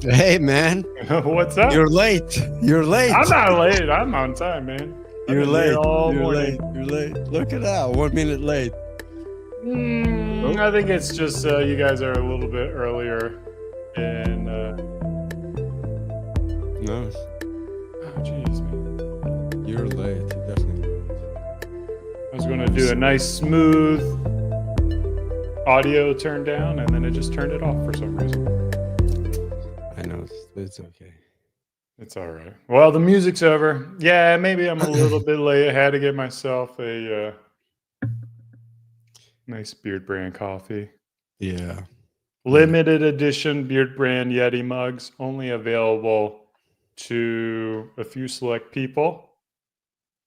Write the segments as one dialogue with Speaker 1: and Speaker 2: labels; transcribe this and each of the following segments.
Speaker 1: Hey, man,
Speaker 2: What's up?
Speaker 1: you're late. You're late.
Speaker 2: I'm not late. I'm on time, man. I've
Speaker 1: You're
Speaker 2: been here
Speaker 1: late.
Speaker 2: all
Speaker 1: You're
Speaker 2: morning.
Speaker 1: late. You're late. Look at that. 1 minute late.
Speaker 2: I think it's just you guys are a little bit earlier. And
Speaker 1: No,
Speaker 2: oh, jeez, man.
Speaker 1: you're late. You're definitely late.
Speaker 2: I was going to do a nice smooth audio turn down, and then it just turned it off for some reason.
Speaker 1: I know. It's okay.
Speaker 2: It's all right. Well, the music's over. Yeah, maybe I'm a little bit late. I had to get myself a nice Beard Brand coffee.
Speaker 1: Yeah.
Speaker 2: Limited edition Beard Brand Yeti mugs, only available to a few select people.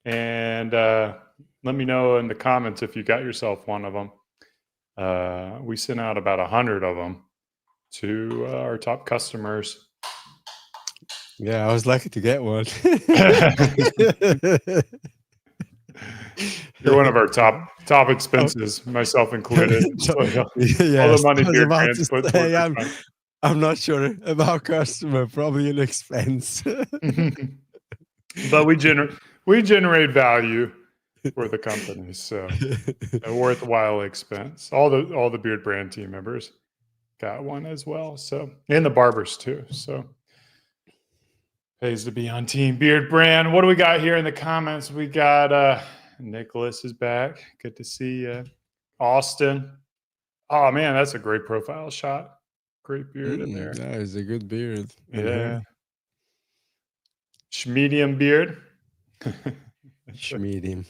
Speaker 2: And let me know in the comments if you got yourself one of them. We sent out about 100 of them to our top customers.
Speaker 1: Yeah, I was lucky to get one.
Speaker 2: You're one of our top expenses, myself included. So, all the money Beard Brands put towards your time.
Speaker 1: I'm not sure about customer, probably an expense.
Speaker 2: But we generate value for the company, so a worthwhile expense. All the Beard Brand team members got one as well, so, and the barbers too. So pays to be on Team Beard Brand. What do we got here in the comments? We got Nicholas is back. Good to see you. Austin. Oh man, that's a great profile shot. Great beard in there.
Speaker 1: That is a good beard.
Speaker 2: Yeah. Schmedium beard.
Speaker 1: Schmedium.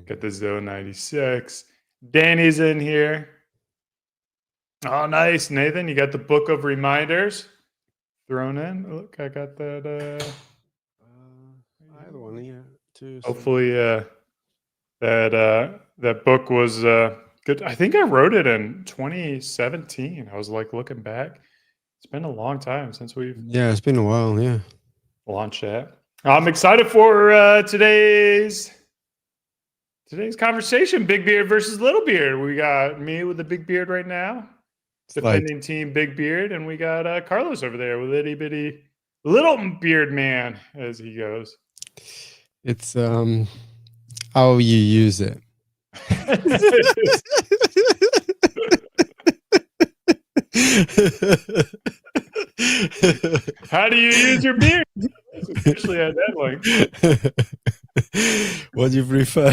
Speaker 2: Got the Zone 96. Danny's in here. Oh, nice, Nathan. You got the book of reminders thrown in. Look, I got that.
Speaker 1: I had one here too.
Speaker 2: Hopefully, that book was good. I think I wrote it in 2017. I was like looking back. It's been a long time since we've
Speaker 1: it's been a while. Yeah,
Speaker 2: launched that. I'm excited for today's conversation. Big beard versus little beard. We got me with the big beard right now, defending team Big Beard, and we got Carlos over there with itty bitty little beard man, as he goes.
Speaker 1: It's how you use it.
Speaker 2: How do you use your beard? It's officially at that length.
Speaker 1: What do you prefer?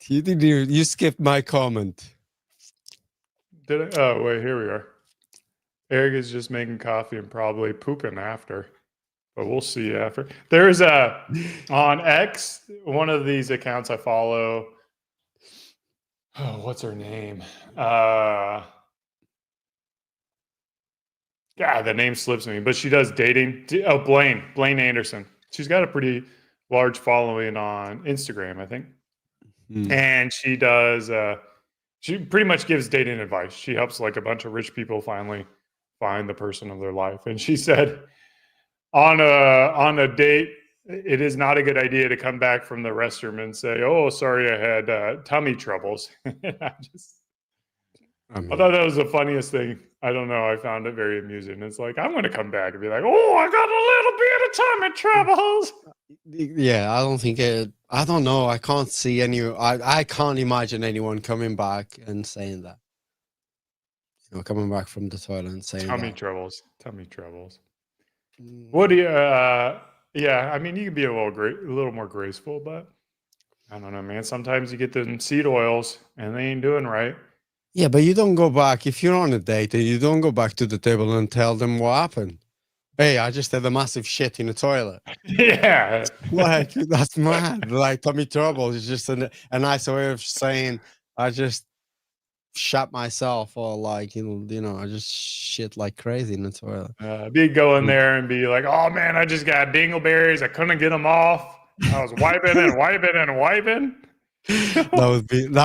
Speaker 1: You skipped my comment.
Speaker 2: Did I? Oh wait, here we are. Eric is just making coffee and probably pooping after, but we'll see after. There's on X, one of these accounts I follow. Oh, what's her name? God, the name slips me, but she does dating. Oh, Blaine Anderson. She's got a pretty large following on Instagram, I think. And she does. She pretty much gives dating advice. She helps like a bunch of rich people finally find the person of their life. And she said, on a date, it is not a good idea to come back from the restroom and say, "Oh, sorry, I had tummy troubles." I thought that was the funniest thing. I don't know. I found it very amusing. It's like, I'm going to come back and be like, "Oh, I got a little bit of tummy troubles."
Speaker 1: Yeah, I don't think it. I don't know. I can't see any. I can't imagine anyone coming back and saying that. You know, coming back from the toilet and saying
Speaker 2: tummy
Speaker 1: that.
Speaker 2: troubles. What do you? Yeah, I mean, you can be a little more graceful, but I don't know, man. Sometimes you get them seed oils and they ain't doing right.
Speaker 1: Yeah, but you don't go back if you're on a date and you don't go back to the table and tell them what happened. Hey, I just had a massive shit in the toilet.
Speaker 2: Yeah,
Speaker 1: like that's mad. Like tummy trouble is just a nice way of saying I just shot myself, or like you know, I just shit like crazy in the toilet.
Speaker 2: Be going there and be like, "Oh man, I just got dingleberries. I couldn't get them off. I was wiping and wiping and wiping."
Speaker 1: that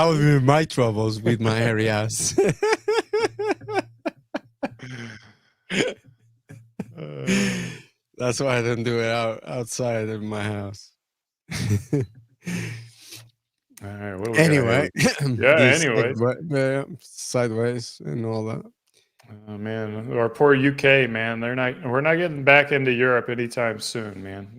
Speaker 1: would be my troubles with my hairy ass. That's why I don't do it outside of my house.
Speaker 2: All right. What do we got
Speaker 1: Anyway,
Speaker 2: here? Yeah.
Speaker 1: this
Speaker 2: Anyways.
Speaker 1: sideways and all that.
Speaker 2: Oh man, our poor UK man. We're not getting back into Europe anytime soon, man.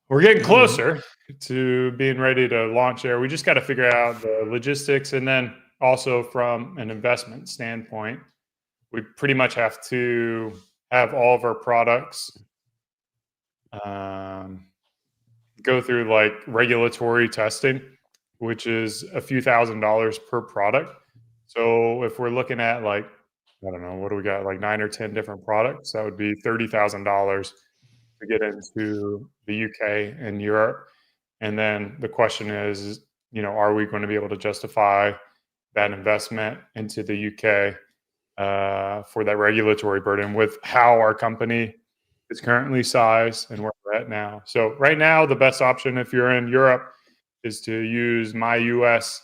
Speaker 2: We're getting closer to being ready to launch there. We just got to figure out the logistics, and then also from an investment standpoint, we pretty much have to have all of our products go through like regulatory testing, which is a few $1,000s per product. So if we're looking at like, I don't know, what do we got? Like 9 or 10 different products. That would be $30,000 to get into the UK and Europe. And then the question is, are we going to be able to justify that investment into the UK for that regulatory burden with how our company is currently sized and where we're at now? So right now, the best option if you're in Europe is to use myus.com,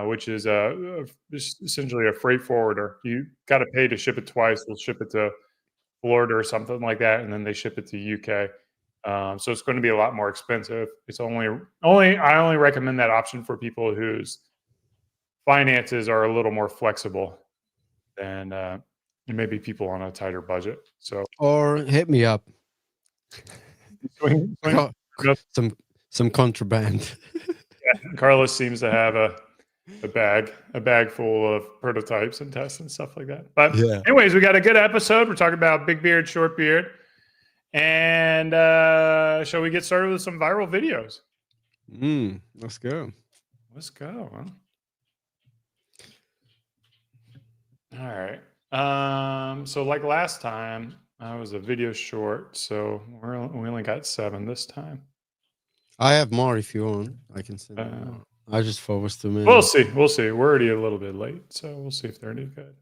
Speaker 2: which is essentially a freight forwarder. You got to pay to ship it twice. We'll ship it to Florida or something like that, and then they ship it to UK. So it's going to be a lot more expensive. It's I only recommend that option for people whose finances are a little more flexible than maybe people on a tighter budget. So
Speaker 1: Or hit me up.
Speaker 2: swing.
Speaker 1: Some contraband.
Speaker 2: Yeah, Carlos seems to have a bag full of prototypes and tests and stuff like that. But anyways, we got a good episode. We're talking about big beard, short beard. And shall we get started with some viral videos?
Speaker 1: Let's go.
Speaker 2: Let's go. Huh? All right. So like last time, I was a video short, so we only got 7 this time.
Speaker 1: I have more if you want. I can send them more. I just focused them in.
Speaker 2: We'll see. We're already a little bit late, so we'll see if they're any good.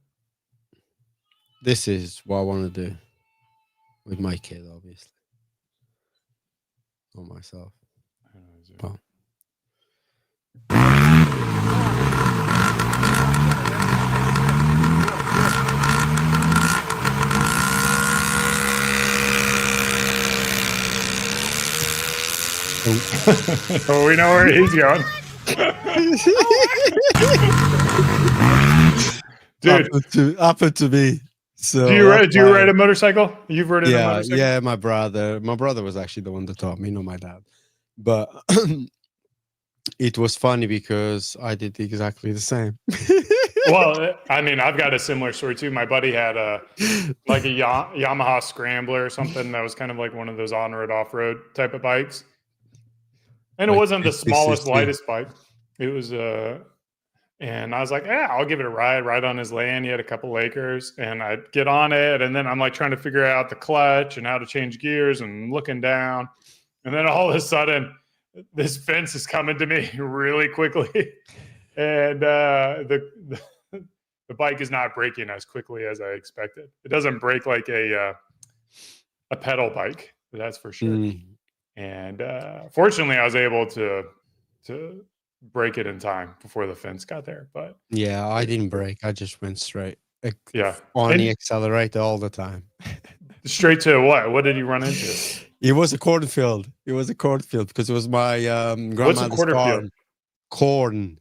Speaker 1: This is what I want to do with my kid, obviously. Or myself. Oh.
Speaker 2: Oh, we know where he's going. Dude,
Speaker 1: happened to me. So
Speaker 2: do you ride a motorcycle? You've ridden a motorcycle?
Speaker 1: Yeah, my brother was actually the one that taught me, not my dad. But it was funny because I did exactly the same.
Speaker 2: Well, I mean, I've got a similar story too. My buddy had a Yamaha Scrambler or something that was kind of like one of those on-road, off-road type of bikes. And it wasn't the smallest, lightest bike. It was and I was like, yeah, I'll give it a ride on his land. He had a couple acres, and I'd get on it. And then I'm like trying to figure out the clutch and how to change gears and looking down. And then all of a sudden, this fence is coming to me really quickly. And the bike is not braking as quickly as I expected. It doesn't brake like a pedal bike, that's for sure. And fortunately, I was able to brake it in time before the fence got there. But
Speaker 1: yeah, I didn't brake. I just went straight. On
Speaker 2: and
Speaker 1: the accelerator all the time.
Speaker 2: Straight to what? What did you run into?
Speaker 1: It was a cornfield. Because it was my grandmother's
Speaker 2: What's a cornfield?
Speaker 1: Corn.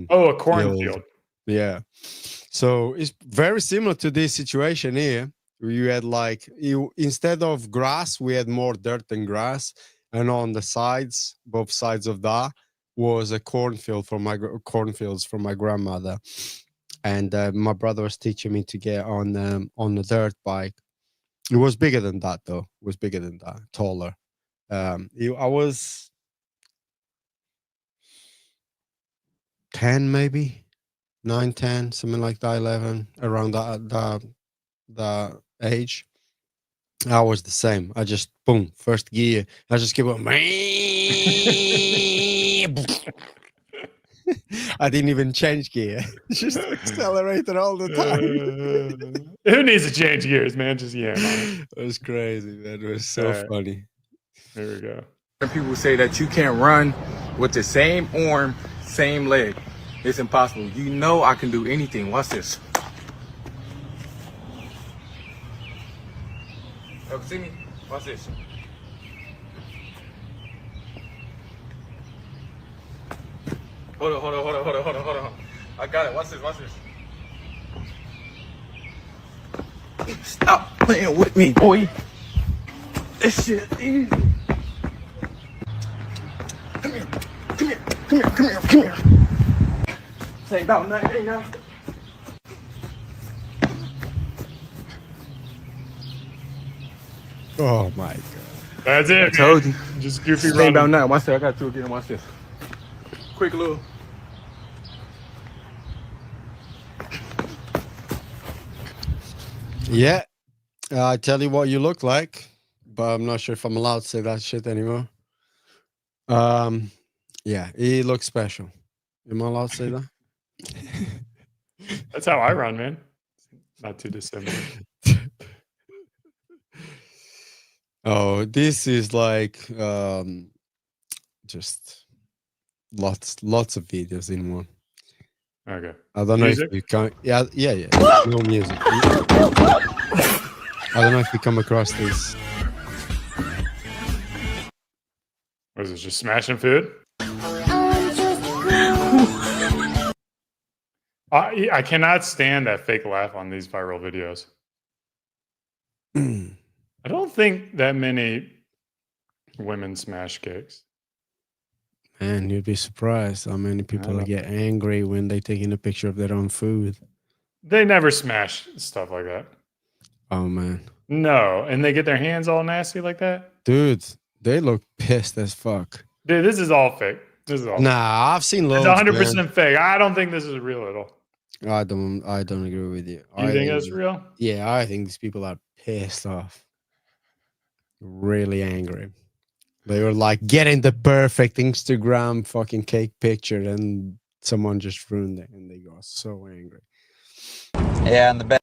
Speaker 2: Oh, a cornfield.
Speaker 1: Yeah. So it's very similar to this situation here. You had instead of grass, we had more dirt than grass, and on the sides, both sides of that, was a cornfields from my grandmother, and my brother was teaching me to get on the dirt bike. It was bigger than that, though. It was bigger than that, taller. I was 10, maybe 9, 10, something like that, 11, around that age. I was the same. I just boom, first gear. I just keep on. I didn't even change gear. Just accelerated all the time.
Speaker 2: Who needs to change gears, man? Just it
Speaker 1: was crazy, man. It was so funny.
Speaker 2: There we go.
Speaker 3: People say that you can't run with the same arm, same leg. It's impossible. You know I can do anything. Watch this. Ever see me? Watch this. Hold on. I got it. Watch this. Stop playing with me, boy. This shit easy. Come here. This ain't about nothing, now.
Speaker 1: Oh my god.
Speaker 2: That's it.
Speaker 3: I told you.
Speaker 2: Just goofy
Speaker 3: This ain't about
Speaker 2: running.
Speaker 3: nothing. Watch this. I got two again. Watch this. Quick little.
Speaker 1: Yeah. I tell you what you look like, but I'm not sure if I'm allowed to say that shit anymore. Yeah, he looks special. Am I allowed to say that?
Speaker 2: That's how I run, man. Not too dissimilar.
Speaker 1: Oh, this is like just lots of videos in one.
Speaker 2: Okay.
Speaker 1: I don't know
Speaker 2: Music?
Speaker 1: if you can. Yeah. No music. I don't know if you come across this.
Speaker 2: What is it? Just smashing food? I cannot stand that fake laugh on these viral videos. I don't think that many women smash cakes.
Speaker 1: Man, you'd be surprised how many people
Speaker 2: know.
Speaker 1: get angry when they taking a picture of their own food.
Speaker 2: They never smash stuff like that.
Speaker 1: Oh man,
Speaker 2: No, and they get their hands all nasty like that.
Speaker 1: dude, they look pissed as fuck.
Speaker 2: Dude, this is all fake. This is all.
Speaker 1: Nah, I've seen
Speaker 2: It's
Speaker 1: loads.
Speaker 2: 100% fake. I don't think this is real at all.
Speaker 1: I don't agree with you.
Speaker 2: You think that's real?
Speaker 1: Yeah, I think these people are pissed off. Really angry. They were like getting the perfect Instagram fucking cake picture and someone just ruined it and they got so angry.
Speaker 4: Yeah, and the bed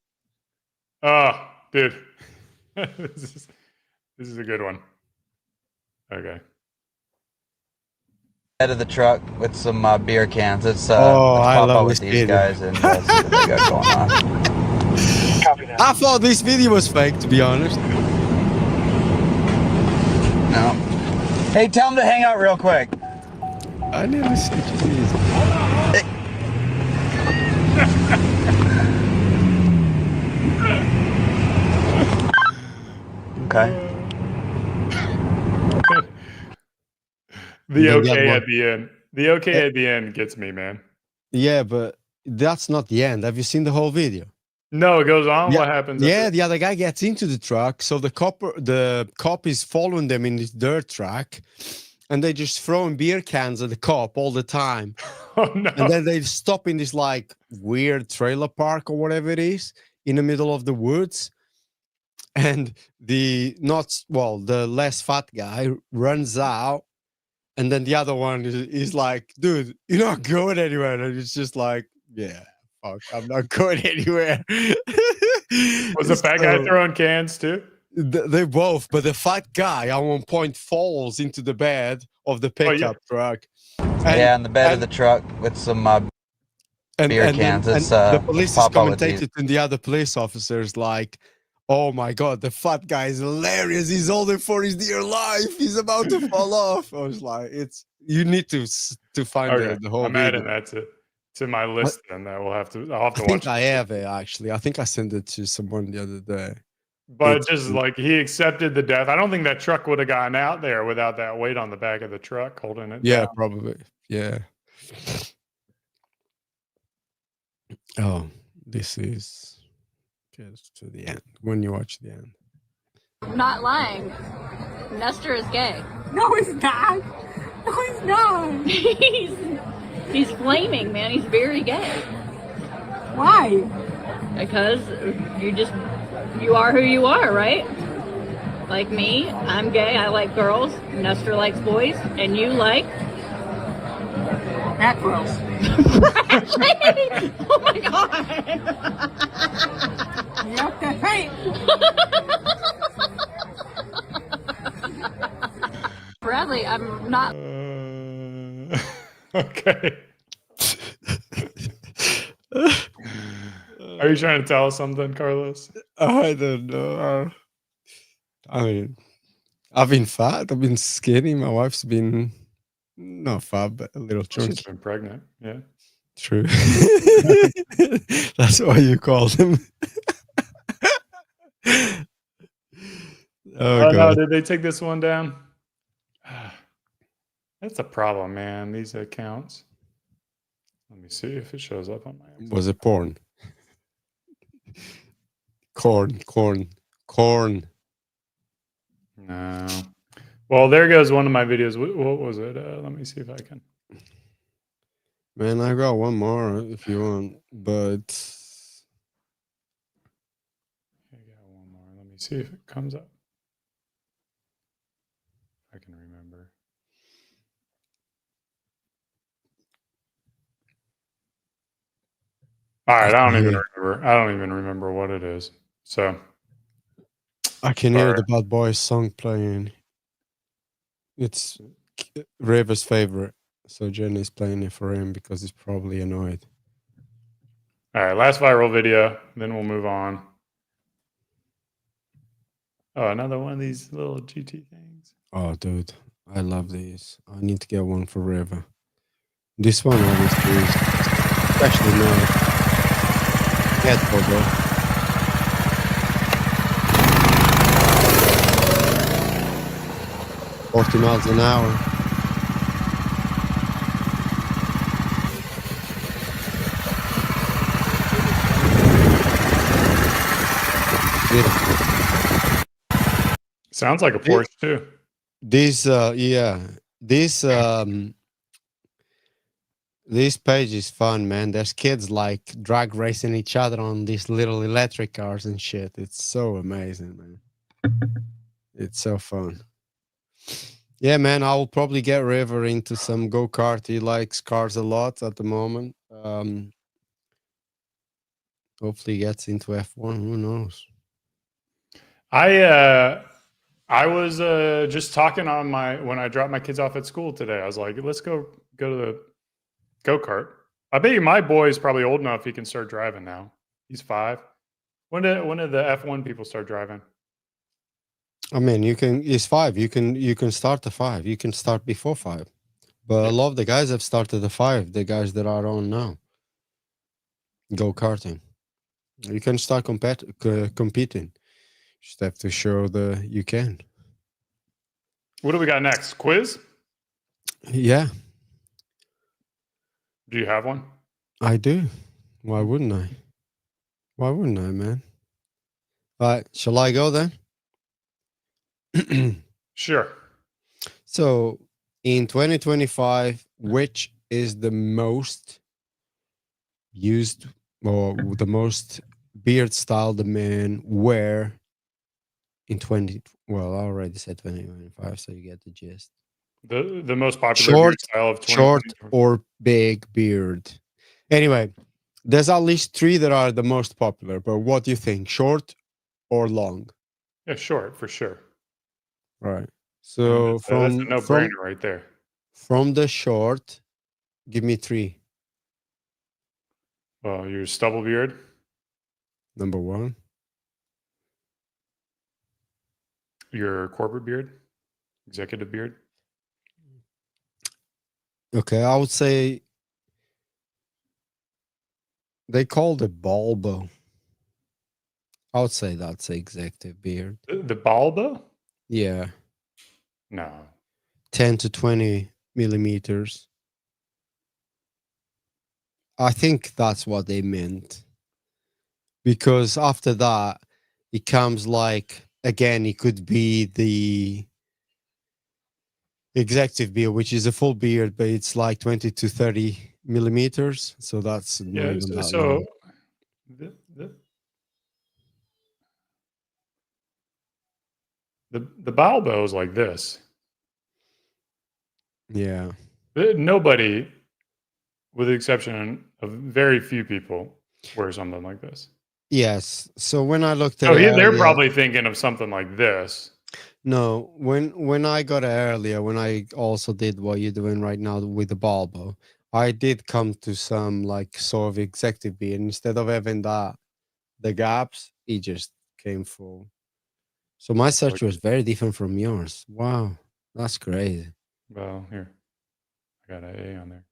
Speaker 2: Oh, dude. this is a good one. Okay.
Speaker 4: of the truck with some beer cans. Let's
Speaker 1: I
Speaker 4: pop
Speaker 1: love
Speaker 4: out
Speaker 1: this
Speaker 4: with these
Speaker 1: video.
Speaker 4: guys and see what they got going on.
Speaker 1: I thought this video was fake, to be honest.
Speaker 4: No. Hey, tell them to hang out real quick.
Speaker 1: I never said you did.
Speaker 4: Okay.
Speaker 2: The
Speaker 1: You get
Speaker 2: okay
Speaker 1: one.
Speaker 2: at the end. The okay at the end gets me, man.
Speaker 1: Yeah, but that's not the end. Have you seen the whole video?
Speaker 2: No, it goes on.
Speaker 1: Yeah,
Speaker 2: What happens? at
Speaker 1: Yeah,
Speaker 2: the-
Speaker 1: the other guy gets into the truck, so the cop is following them in this dirt track, and they just throwing beer cans at the cop all the time.
Speaker 2: Oh no.
Speaker 1: And then they stop in this like weird trailer park or whatever it is in the middle of the woods. And the less fat guy runs out, and then the other one is like, dude, you're not going anywhere. And it's just like, yeah, fuck, I'm not going anywhere.
Speaker 2: Was the fat guy
Speaker 1: So-
Speaker 2: throwing cans too?
Speaker 1: They both, but the fat guy at one point falls into the bed of the
Speaker 2: yeah.
Speaker 1: pickup truck.
Speaker 4: Yeah, in the bed of the truck with some beer cans. Let's,
Speaker 1: the police is
Speaker 4: pop out with these.
Speaker 1: commentated, and the other police officers like, "Oh my god, the fat guy is hilarious. He's holding for his dear life. He's about to fall off." I was like, you need to find
Speaker 2: Okay.
Speaker 1: the whole
Speaker 2: I'm
Speaker 1: video.
Speaker 2: adding that to my list, and I'll have to
Speaker 1: I
Speaker 2: watch.
Speaker 1: think I have it actually. I think I sent it to someone the other day.
Speaker 2: But
Speaker 1: It's-
Speaker 2: just like he accepted the death. I don't think that truck would have gotten out there without that weight on the back of the truck holding it.
Speaker 1: Yeah,
Speaker 2: down.
Speaker 1: probably. Yeah. Oh, this is just to the end. When you watch the end.
Speaker 5: I'm not lying. Nestor is gay.
Speaker 6: No, he's not. No, he's not.
Speaker 5: he's flaming, man. He's very gay.
Speaker 6: Why?
Speaker 5: Because you are who you are, right? Like me, I'm gay. I like girls. Nestor likes boys, and you like.
Speaker 6: That gross.
Speaker 5: Oh my god!
Speaker 6: Yep, that's right.
Speaker 5: Bradley, I'm not.
Speaker 2: Okay. Are you trying to tell us something, Carlos?
Speaker 1: I don't know. I mean, I've been fat. I've been skinny. My wife's been Not fab, but a little
Speaker 2: She's
Speaker 1: chunky.
Speaker 2: been pregnant. Yeah.
Speaker 1: True. That's why you called him.
Speaker 2: Oh no,
Speaker 1: God.
Speaker 2: did they take this one down? That's a problem, man. These accounts. Let me see if it shows up on my.
Speaker 1: Was it porn? Corn.
Speaker 2: No. Well, there goes one of my videos. What was it? Let me see if I can.
Speaker 1: Man, I got one more if you want, but
Speaker 2: I got one more. Let me see if it comes up. I can remember. All right, I don't even remember. I don't even remember what it is. So
Speaker 1: I can hear the Bad Boys song playing. It's River's favorite, so Jenny's playing it for him because he's probably annoyed.
Speaker 2: All right, last viral video, then we'll move on. Oh, another one of these little GT things.
Speaker 1: Oh, dude, I love these. I need to get one for River. This one always is, especially now. Get bro. 40 miles an hour.
Speaker 2: Sounds like a Porsche too.
Speaker 1: This this page is fun, man. There's kids like drag racing each other on these little electric cars and shit. It's so amazing, man. It's so fun. Yeah, man, I will probably get River into some go-kart. He likes cars a lot at the moment. Hopefully he gets into F1. Who knows?
Speaker 2: I was just talking on when I dropped my kids off at school today. I was like, let's go to the go-kart. I bet you my boy's probably old enough he can start driving now. He's 5. When did the F1 people start driving?
Speaker 1: I mean, it's 5. You can start at 5. You can start before 5. But a lot of the guys have started at 5, the guys that are on now. Go-karting. You can start competing. Just have to show you can.
Speaker 2: What do we got next? Quiz?
Speaker 1: Yeah,
Speaker 2: Do you have one?
Speaker 1: I do. Why wouldn't I? Why wouldn't I, man? All right, shall I go then?
Speaker 2: Sure.
Speaker 1: So, in 2025, which is the most used or the most beard style the men wear in well, I already said 2025, so you get the gist.
Speaker 2: The most popular beard style of 2024.
Speaker 1: Short or big beard. Anyway, there's at least 3 that are the most popular, but what do you think? Short or long?
Speaker 2: Yeah, short for sure.
Speaker 1: Right. So
Speaker 2: that's
Speaker 1: from
Speaker 2: a no-brainer right there.
Speaker 1: From the short, give me 3.
Speaker 2: Well, your stubble beard.
Speaker 1: Number 1.
Speaker 2: Your corporate beard. Executive beard.
Speaker 1: Okay, I would say they called it Balbo. I would say that's the executive beard.
Speaker 2: The Balbo?
Speaker 1: Yeah.
Speaker 2: No.
Speaker 1: 10 to 20 millimeters. I think that's what they meant. Because after that, it comes like, again, it could be the executive beard, which is a full beard, but it's like 20 to 30 millimeters. So that's not
Speaker 2: Yeah.
Speaker 1: even that
Speaker 2: So
Speaker 1: long.
Speaker 2: the Balbo is like this.
Speaker 1: Yeah.
Speaker 2: Nobody, with the exception of very few people, wear something like this.
Speaker 1: Yes. So when I looked at
Speaker 2: they're probably thinking of something like this.
Speaker 1: No, when I got it earlier, when I also did what you're doing right now with the Balbo, I did come to some like sort of executive beard. Instead of having the gaps, it just came full. So my search was very different from yours. Wow, that's crazy.
Speaker 2: Well, here. I got an A on there.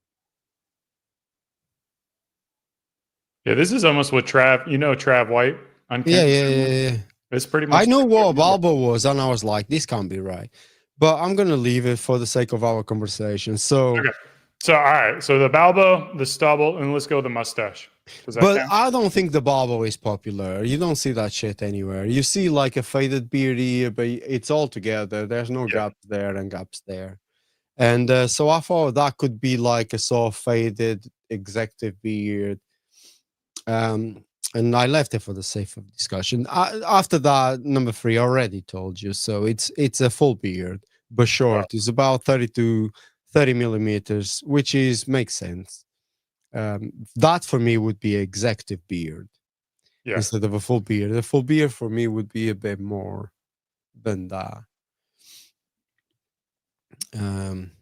Speaker 2: Yeah, this is almost what Trav. You know Trav White.
Speaker 1: Yeah.
Speaker 2: It's pretty much.
Speaker 1: I know what a Balbo was, and I was like, this can't be right. But I'm gonna leave it for the sake of our conversation. So,
Speaker 2: Okay. So all right. So the Balbo, the stubble, and let's go with the mustache. Does that
Speaker 1: but
Speaker 2: count?
Speaker 1: I don't think the Balbo is popular. You don't see that shit anywhere. You see like a faded beard here, but it's all together. There's no gaps there and gaps there. And so I thought that could be like a sort of faded executive beard. And I left it for the sake of discussion. After that, number 3, I already told you. So it's a full beard, but short. It's about 30 to 30 millimeters, which makes sense. That for me would be executive beard instead of a full beard. A full beard for me would be a bit more than that.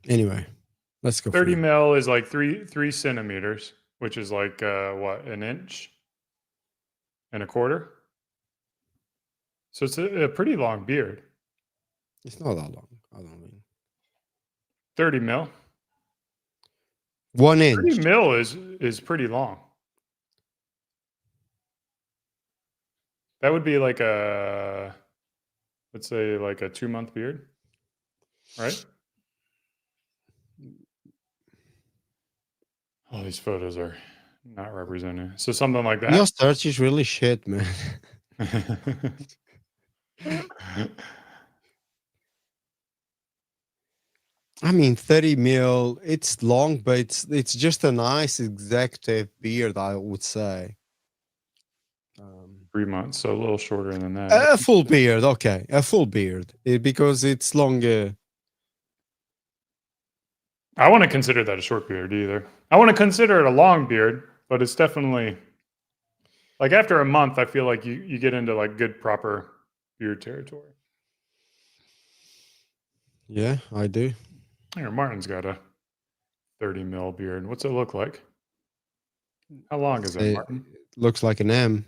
Speaker 1: Anyway, let's go.
Speaker 2: 30 mil is like 3 centimeters, which is like what, an inch and a quarter. So it's a pretty long beard.
Speaker 1: It's not that long. I don't mean
Speaker 2: 30 mil.
Speaker 1: 1 inch.
Speaker 2: 30 mil is pretty long. That would be like let's say like a 2-month beard, right? All these photos are not represented. So something like that.
Speaker 1: Your search is really shit, man. I mean, 30 mil, it's long, but it's just a nice executive beard, I would say.
Speaker 2: 3 months, so a little shorter than that.
Speaker 1: A full beard, okay. A full beard, because it's longer.
Speaker 2: I want to consider that a short beard either. I want to consider it a long beard, but it's definitely like after a month, I feel like you get into like good proper beard territory.
Speaker 1: Yeah, I do.
Speaker 2: Here, Martin's got a 30 mil beard. What's it look like? How long is it, Martin?
Speaker 1: It looks like an M.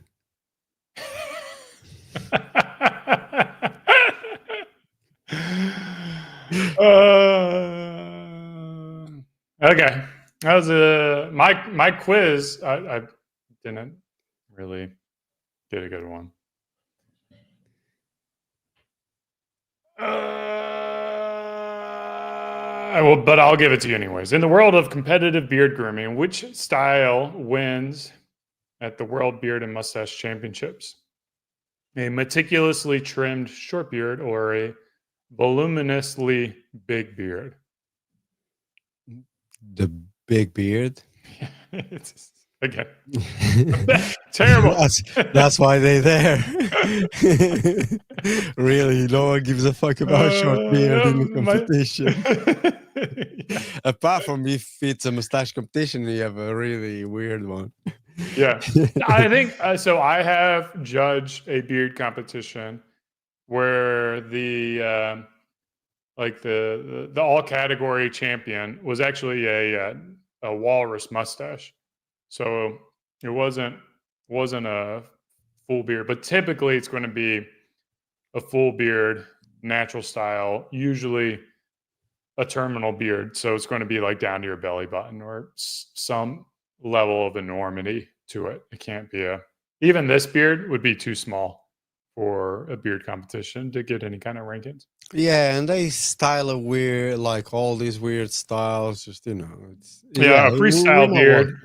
Speaker 2: Okay, that was my quiz. I didn't really get a good one. But I'll give it to you anyways. In the world of competitive beard grooming, which style wins at the World Beard and Mustache Championships? A meticulously trimmed short beard or a voluminously big beard?
Speaker 1: The big beard.
Speaker 2: Again, terrible.
Speaker 1: That's why they're there. Really, no one gives a fuck about short beard in the competition. Apart from if it's a mustache competition, you have a really weird one.
Speaker 2: Yeah, I think so. I have judged a beard competition where the all category champion was actually a walrus mustache. So it wasn't a full beard, but typically it's going to be a full beard, natural style, usually a terminal beard. So it's going to be like down to your belly button or some level of enormity to it. It can't be even this beard would be too small for a beard competition to get any kind of rankings.
Speaker 1: Yeah, and they style it weird, like all these weird styles. Just it's
Speaker 2: a freestyle beard.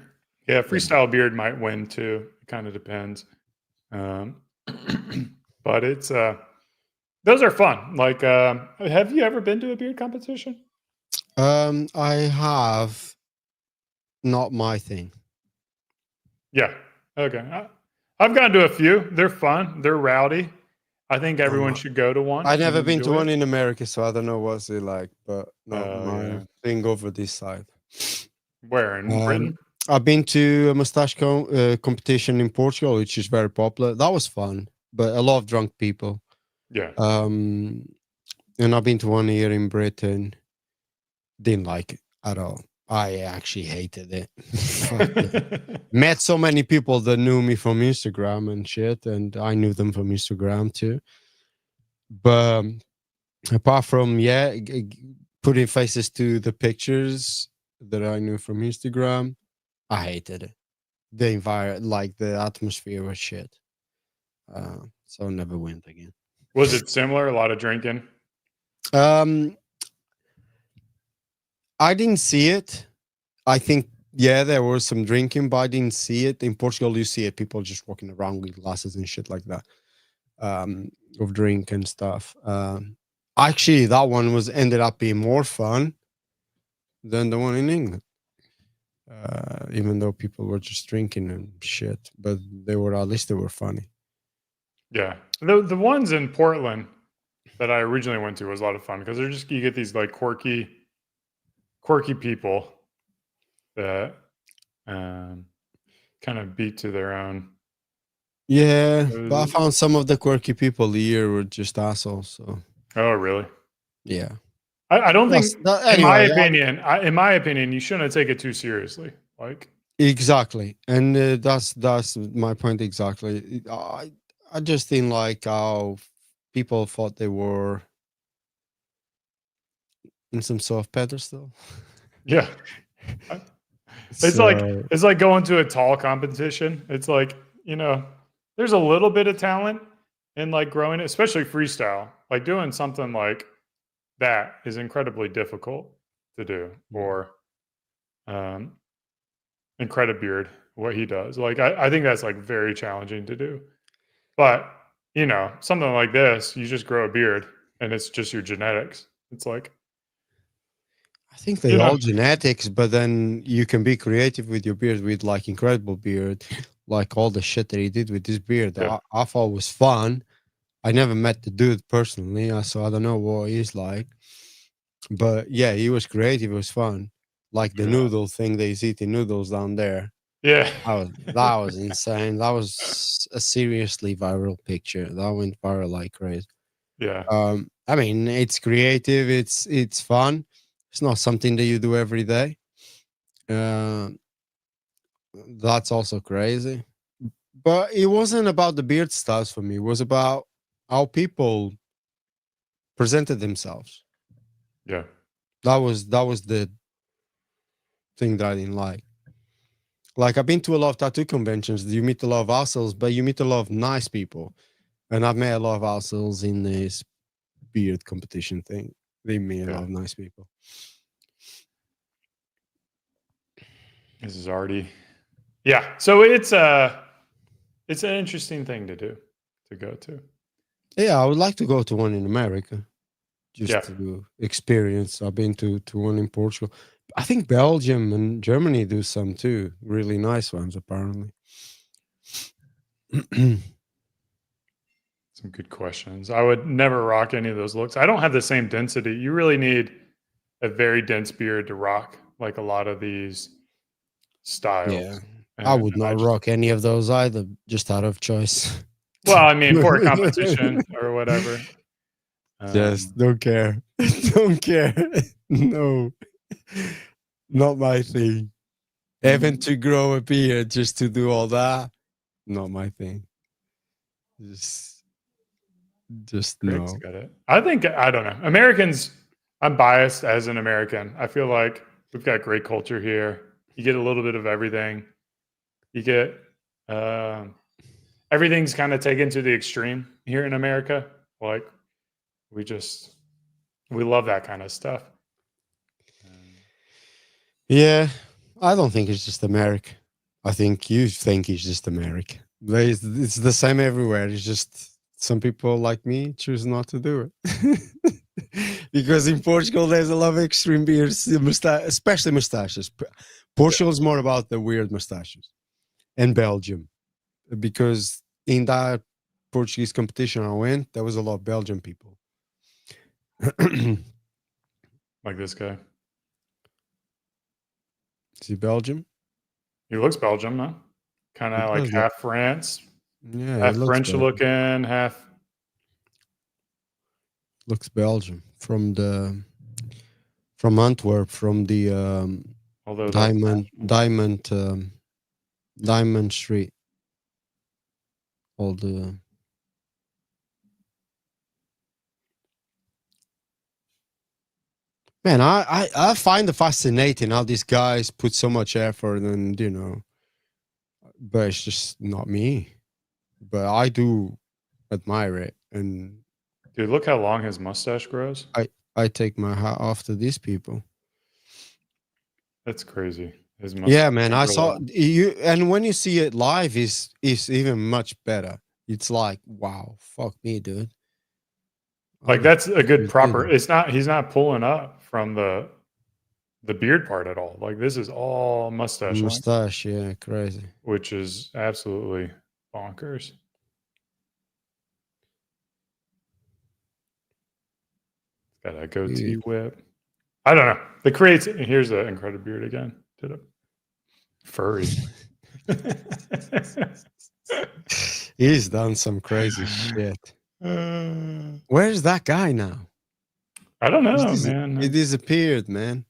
Speaker 2: Yeah, freestyle beard might win too. It kind of depends. But it's those are fun. Like, have you ever been to a beard competition?
Speaker 1: I have. Not my thing.
Speaker 2: Yeah. Okay. I've gone to a few. They're fun. They're rowdy. I think everyone should go to one.
Speaker 1: I've never been to one in America, so I don't know what's it like. But not my thing over this side.
Speaker 2: Where in Britain?
Speaker 1: I've been to a mustache competition in Portugal, which is very popular. That was fun, but a lot of drunk people.
Speaker 2: Yeah.
Speaker 1: And I've been to one here in Britain. Didn't like it at all. I actually hated it. Met so many people that knew me from Instagram and shit, and I knew them from Instagram too. But apart from putting faces to the pictures, that I knew from Instagram. I hated it. The environment, like the atmosphere was shit. So I never went again.
Speaker 2: Was it similar? A lot of drinking?
Speaker 1: Um, I didn't see it. I think, yeah, there was some drinking, but I didn't see it. In Portugal, you see it. People just walking around with glasses and shit like that, of drink and stuff. Actually, that one was ended up being more fun than the one in England. Even though people were just drinking and shit, but they were, at least they were funny.
Speaker 2: Yeah. The ones in Portland that I originally went to was a lot of fun because they're just, you get these like quirky people that kind of beat to their own.
Speaker 1: Yeah, but I found some of the quirky people here were just assholes. So
Speaker 2: Oh, really?
Speaker 1: yeah,
Speaker 2: I don't think,
Speaker 1: anyway,
Speaker 2: in my opinion, you shouldn't take it too seriously. Like,
Speaker 1: exactly, and that's my point exactly. I just think like how people thought they were in some sort of pedestal.
Speaker 2: yeah. It's like going to a tall competition. It's like, there's a little bit of talent in like growing, especially freestyle. Like doing something like that is incredibly difficult to do. Or Incredibeard, what he does. Like I think that's like very challenging to do. But something like this, you just grow a beard and it's just your genetics. It's like,
Speaker 1: I think they all genetics, but then you can be creative with your beard, with like incredible beard, like all the shit that he did with this beard.
Speaker 2: Yeah.
Speaker 1: I thought was fun. I never met the dude personally, so I don't know what he's like. But yeah, he was creative. It was fun. Like the noodle thing, that he's eating noodles down there.
Speaker 2: Yeah.
Speaker 1: That was insane. That was a seriously viral picture. That went viral like crazy.
Speaker 2: Yeah.
Speaker 1: I mean, it's creative. It's fun. It's not something that you do every day. That's also crazy. But it wasn't about the beard styles for me. It was about how people presented themselves.
Speaker 2: Yeah.
Speaker 1: That was the thing that I didn't like. Like I've been to a lot of tattoo conventions. You meet a lot of assholes, but you meet a lot of nice people. And I've met a lot of assholes in this beard competition thing. They meet a lot of nice people.
Speaker 2: This is already, yeah. So it's an interesting thing to do, to go to.
Speaker 1: Yeah, I would like to go to one in America, just to experience. I've been to one in Portugal. I think Belgium and Germany do some too. Really nice ones, apparently.
Speaker 2: Some good questions. I would never rock any of those looks. I don't have the same density. You really need a very dense beard to rock like a lot of these styles.
Speaker 1: Yeah, I would not rock any of those either, just out of choice.
Speaker 2: Well, I mean, for a competition or whatever.
Speaker 1: Just don't care. Don't care. No, not my thing. Even to grow a beard, just to do all that, not my thing. Just no.
Speaker 2: Got it. I think, I don't know. Americans, I'm biased as an American. I feel like we've got great culture here. You get a little bit of everything. You get everything's kind of taken to the extreme here in America. Like we love that kind of stuff.
Speaker 1: Yeah, I don't think it's just America. I think you think it's just America. It's the same everywhere. It's just some people like me choose not to do it. Because in Portugal, there's a lot of extreme beards, especially mustaches. Portugal is more about the weird mustaches. And Belgium. Because in that Portuguese competition I went, there was a lot of Belgian people.
Speaker 2: Like this guy.
Speaker 1: Is he Belgium?
Speaker 2: He looks Belgium, huh? Kind of like half France.
Speaker 1: Yeah,
Speaker 2: half French looking, half.
Speaker 1: Looks Belgium from Antwerp, from the Diamond Street. All the Man, I find it fascinating how these guys put so much effort and, you know, but it's just not me. But I do admire it. And
Speaker 2: Dude, look how long his mustache grows.
Speaker 1: I take my hat off to these people.
Speaker 2: That's crazy. His mustache
Speaker 1: Yeah, man. I
Speaker 2: grows
Speaker 1: saw
Speaker 2: long.
Speaker 1: you, and when you see it live, is even much better. It's like, wow, fuck me, dude.
Speaker 2: Like
Speaker 1: Oh,
Speaker 2: that's a good
Speaker 1: you
Speaker 2: proper.
Speaker 1: did.
Speaker 2: It's not. He's not pulling up from the beard part at all. Like this is all mustache, line,
Speaker 1: Mustache, yeah, crazy.
Speaker 2: which is absolutely bonkers. Got a goatee
Speaker 1: Dude.
Speaker 2: whip. I don't know. The creates. Here's the incredible beard again. Did it furry?
Speaker 1: He's done some crazy shit. Where's that guy now?
Speaker 2: I don't know,
Speaker 1: He
Speaker 2: man.
Speaker 1: disappeared, man.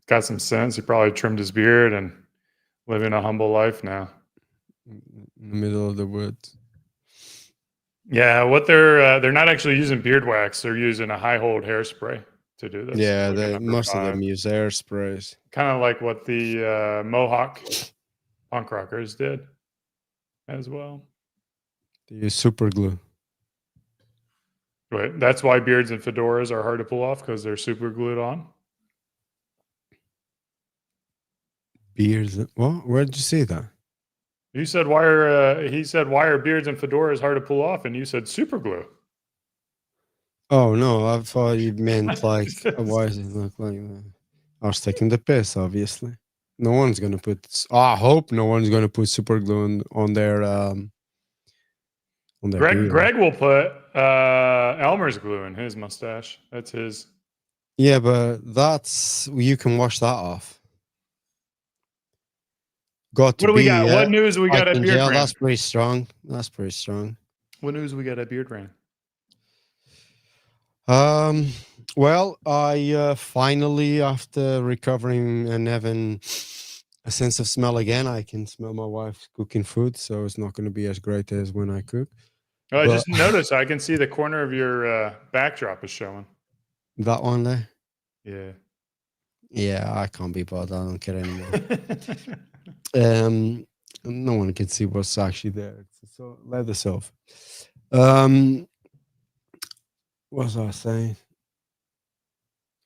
Speaker 2: Got some sense. He probably trimmed his beard and living a humble life now.
Speaker 1: In the middle of the woods.
Speaker 2: Yeah, what they're not actually using beard wax. They're using a high hold hairspray to do this.
Speaker 1: Yeah,
Speaker 2: Like a
Speaker 1: most of
Speaker 2: #5.
Speaker 1: them use air sprays.
Speaker 2: Kind of like what the Mohawk punk rockers did as well.
Speaker 1: They use super glue.
Speaker 2: Right. That's why beards and fedoras are hard to pull off because they're super glued on.
Speaker 1: Beards. What? Where did you see that?
Speaker 2: You said why are he said why are beards and fedoras hard to pull off, and you said super glue.
Speaker 1: Oh no, I thought you meant like why does it look like that? I was taking the piss, obviously. No one's gonna put. I hope no one's gonna put super glue on their beard.
Speaker 2: Greg will put Elmer's glue in his mustache. That's his.
Speaker 1: Yeah, but that's you can wash that off. Got to
Speaker 2: What do we
Speaker 1: be,
Speaker 2: got? What news we got
Speaker 1: like
Speaker 2: at
Speaker 1: in
Speaker 2: Beard
Speaker 1: jail.
Speaker 2: Brand?
Speaker 1: That's pretty strong. That's pretty strong.
Speaker 2: What news we got at Beard Brand?
Speaker 1: Well, I finally, after recovering and having a sense of smell again, I can smell my wife cooking food, so it's not going to be as great as when I cook.
Speaker 2: Oh, I
Speaker 1: But-
Speaker 2: just noticed I can see the corner of your backdrop is showing.
Speaker 1: That one there?
Speaker 2: Yeah.
Speaker 1: Yeah, I can't be bothered. I don't care anymore. No one can see what's actually there. So let this off. What was I saying?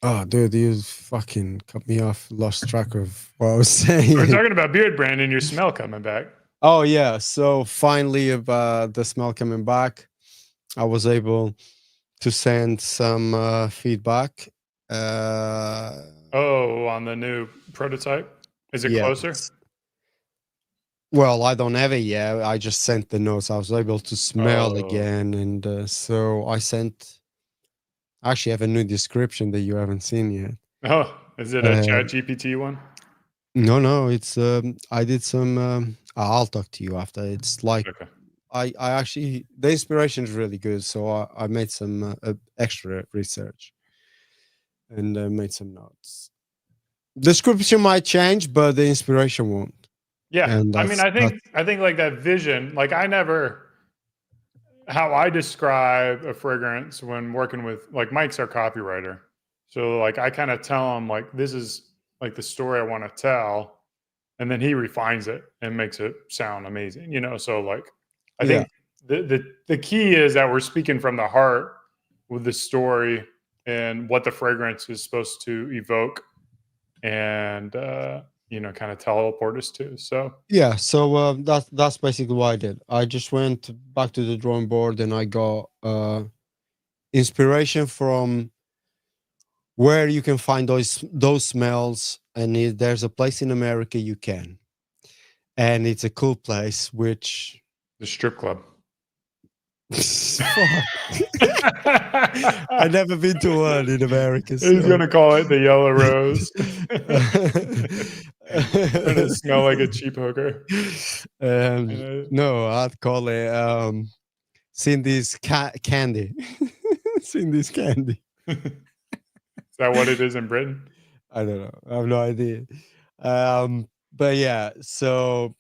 Speaker 1: Oh, dude, you fucking cut me off. Lost track of what I was saying.
Speaker 2: We're talking about Beard Brand and your smell coming back.
Speaker 1: Oh yeah. So finally, about the smell coming back, I was able to send some feedback.
Speaker 2: Oh, on the new prototype? Is it
Speaker 1: Yeah.
Speaker 2: closer?
Speaker 1: Well, I don't have it yet. I just sent the notes. I was able to smell
Speaker 2: Oh.
Speaker 1: again, and so I sent. I actually have a new description that you haven't seen yet.
Speaker 2: Oh, is it a Chat GPT one?
Speaker 1: No, it's I did some. I'll talk to you after. It's like
Speaker 2: Okay.
Speaker 1: I actually the inspiration is really good, so I made some extra research and made some notes. Description might change, but the inspiration won't.
Speaker 2: Yeah.
Speaker 1: And
Speaker 2: I mean, I think like that vision, like how I describe a fragrance when working with, like, Mike's our copywriter. So like I kind of tell him like this is like the story I want to tell, and then he refines it and makes it sound amazing, you know. So like I think the key is that we're speaking from the heart with the story and what the fragrance is supposed to evoke, and you know, kind of teleport us to. So
Speaker 1: Yeah, so that's basically what I did. I just went back to the drawing board and I got inspiration from where you can find those smells, and there's a place in America you can, and it's a cool place. Which
Speaker 2: the strip club.
Speaker 1: I've never been to one in America.
Speaker 2: He's gonna call it the Yellow Rose. Gonna smell like a cheap hooker.
Speaker 1: No, I'd call it Cindy's candy. Cindy's candy.
Speaker 2: Is that what it is in Britain?
Speaker 1: I don't know. I have no idea. But yeah, so